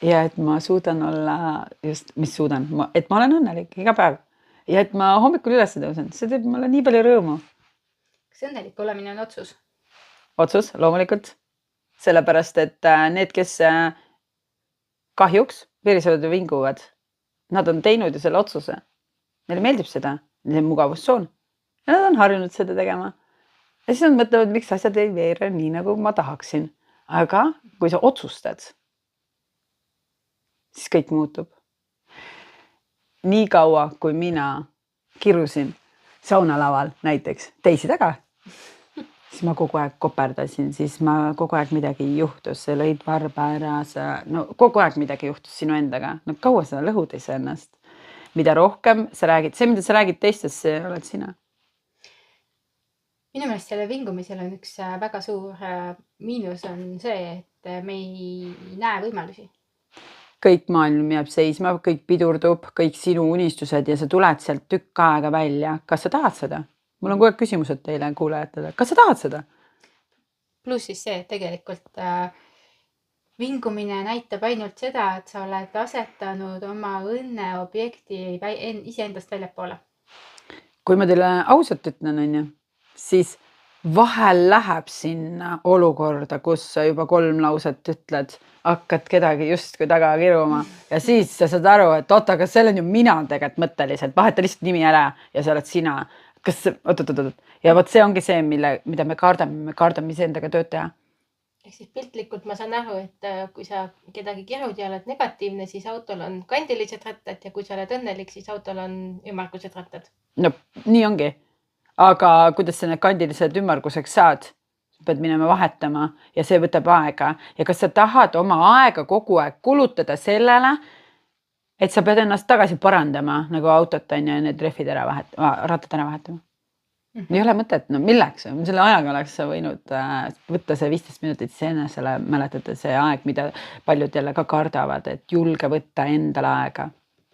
Ja et ma suudan olla just, mis suudan, et ma olen õnnelik iga päev ja et ma hommikul üles tõusen. See teeb mulle nii palju rõõmu. Kas õnnelik olemine on otsus? Otsus, loomulikult. Sellepärast, et need, kes kahjuks verisevad ja vinguvad, nad on teinud ju selle otsuse. Neile meeldib seda, neil on mugavustsoon. Ja nad on harjunud seda tegema. Ja siis nad mõtlevad, miks asjad ei veere nii, nagu ma tahaksin. Aga kui sa otsustad, siis kõik muutub. Nii kaua, kui mina kirusin saunalaval näiteks teisi taga, siis ma kogu aeg koperdasin, siis ma kogu aeg midagi juhtus, sa lõid varba ära, kogu aeg midagi juhtus sinu endaga. No kaua sa lõhud ennast? Mida rohkem sa räägid, see, mida sa räägid teistest, see oled sina. Minu meelest selle vingumisel on üks väga suur miinus on see, et me ei näe võimalusi. Kõik maailm jääb seisma, kõik pidurdub, kõik sinu unistused ja sa tuled sealt tükk aega välja. Kas sa tahad seda? Mul on kogu aeg küsimused teile kuulajatele. Kas sa tahad seda? Pluss siis see, et tegelikult vingumine näitab ainult seda, et sa oled asetanud oma õnne objekti iseendast väljapoole. Kui ma teile ausalt ütlen, siis vahel läheb sinna olukorda, kus sa juba 3 lauset ütled, hakkad kedagi justkui taga kiruma ja siis sa saad aru, et oota, kas see on ju mina tegelikult mõtteliselt, vaheta lihtsalt nimi ära ja sa oled sina. Oot. Ja võt see ongi see, mida me kardame iseendaga tööd teha. Ehk siis piltlikult ma saan aru, et kui sa kedagi kirud ja oled negatiivne, siis autol on kandilised rattad ja kui sa oled õnnelik, siis autol on ümmargused rattad. No nii ongi. Aga kuidas sa need kandilised ümmarguseks saad? pead minema vahetama ja see võtab aega ja kas sa tahad oma aega kogu aeg kulutada sellele, et sa pead ennast tagasi parandama nagu autot on ja need rehvid rattad ära vahetama. Ei ole mõtet, no milleks? Selle ajaga oleks sa võinud võtta see 15 minutit iseenesele, mäletada see aeg, mida paljud jälle ka kardavad, et julge võtta endale aega.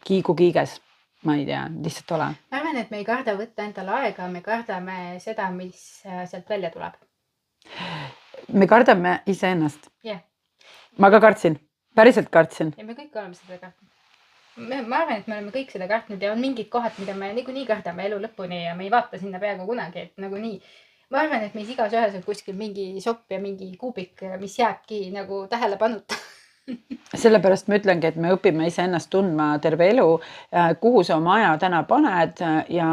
Kiigu kiiges, ma ei tea, lihtsalt ole. Ma arvan, et me ei karda võtta endale aega, me kardame seda, mis sealt välja tuleb. Me kardame iseennast. Yeah. Ma ka kartsin, päriselt kartsin. Ja me kõik oleme seda kartnud. Ma arvan, et me oleme kõik seda kartnud ja on mingid kohad, mida me niikuinii kardame elu lõpuni ja me ei vaata sinna peaaegu kunagi, et nagunii. Ma arvan, et meis igas ühes on kuskil mingi sopp ja mingi kuubik, mis jääbki nagu tähelepanuta. Sellepärast ma ütlengi, et me õpime iseennast tundma terve elu, kuhu sa oma aja täna paned ja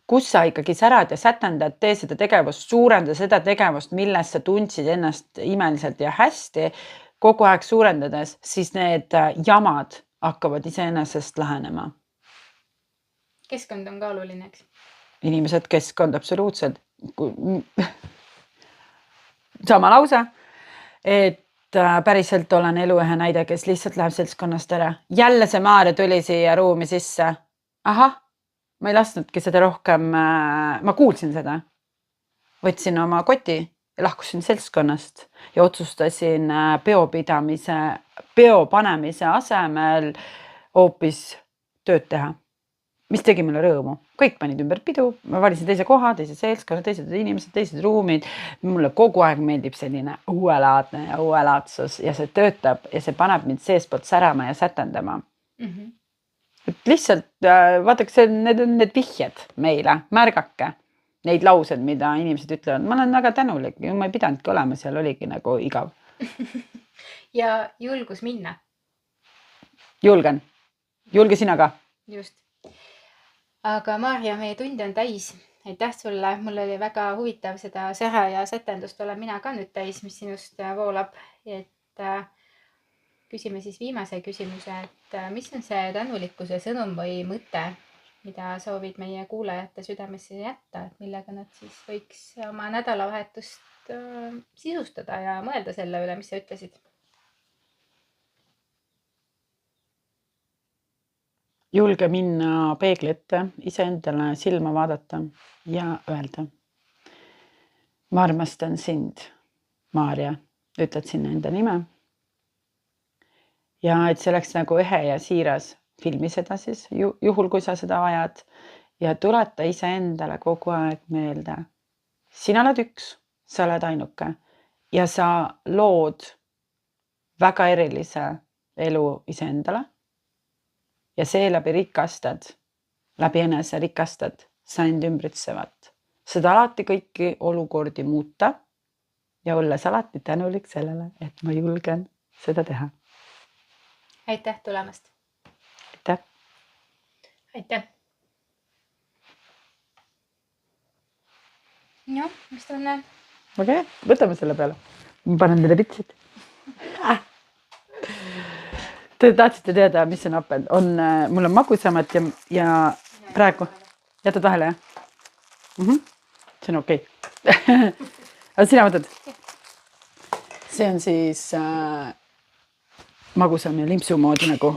kus sa ikkagi särad ja sätendad, tee seda tegevust, suurenda seda tegevust, milles sa tundsid ennast imeliselt ja hästi, kogu aeg suurendades, siis need jamad hakkavad iseenesest lähenema. Keskkond on ka oluline, eks? Inimesed, keskkond, absoluutselt. Sama lause, et päriselt olen elu ühe näide, kes lihtsalt läheb seltskonnast ära. Jälle see Maarja tuli siia ruumi sisse. Ahah, ma ei lasknudki seda rohkem, ma kuulsin seda. Võtsin oma koti ja lahkusin seltskonnast ja otsustasin peo panemise asemel hoopis tööd teha. Mis tegi mulle rõõmu. Kõik panid ümber pidu, ma valisin teise koha, teise seltskonna, teised inimesed, teised ruumid. Mulle kogu aeg meeldib selline uuelaadne ja uuelaadsus ja see töötab ja see paneb mind seespoolt särama ja sätendama. Et lihtsalt vaadake, need on need vihjed meile, märgake neid laused, mida inimesed ütlevad. Ma olen väga tänulik, ma ei pidanudki olema, seal oligi nagu igav. Ja julgus minna. Julge sina ka. Just. Aga Maarja, meie tund on täis. Aitäh sulle, mul oli väga huvitav seda sära ja sätendust olen mina ka nüüd täis, mis sinust voolab. Et küsime siis viimase küsimuse, et mis on see tänulikkuse sõnum või mõte, mida soovid meie kuulajate südamesse jätta, et millega nad siis võiks oma nädalavahetust sisustada ja mõelda selle üle, mis sa ütlesid? Julge minna peegli ette, iseendale silma vaadata ja öelda. Ma armastan sind, Maarja, ütled sinna enda nime. Ja et see oleks nagu ehe ja siiras. Filmi seda siis, juhul kui sa seda vajad ja tuleta iseendale kogu aeg meelde. Sina oled üks, sa oled ainuke ja sa lood väga erilise elu iseendale ja seeläbi rikastad, läbi enese rikastad sa end ümbritsevat. Seda alati kõiki olukordi muuta ja olles alati tänulik sellele, et ma julgen seda teha. Aitäh tulemast! Aitäh! Aitäh! Jah, mis tunne? Okei, võtame selle peale. Ma panen teile pitsid. Te tahtsite teada, mis on happen? Mul on magusamat ja praegu jätad vahele, jah? See on okei. Aga sina võtad? See on siis magusam ja limpsu moodi nagu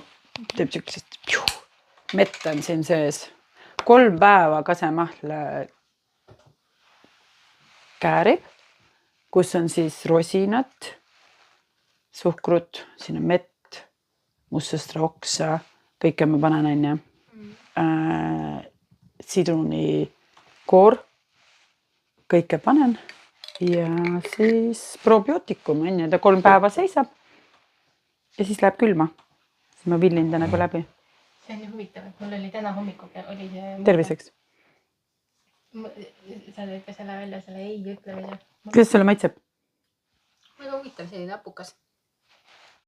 teeb siuksest mett on siin sees. 3 päeva kasemahl käärib, kus on siis rosinat, suhkrut, siin on mett, mustsõstra oksa, kõike ma panen enne. Sidruni koor, kõike panen ja siis probiootikum enne, ta 3 päeva seisab ja siis läheb külma. Siis ma villin ta nagu läbi. See on nii huvitav, et mul oli täna hommikul oli see... Terviseks. Sa tõid ka selle välja, selle ei ütle välja. Kuidas selle maitseb? Väga huvitav selline apukas.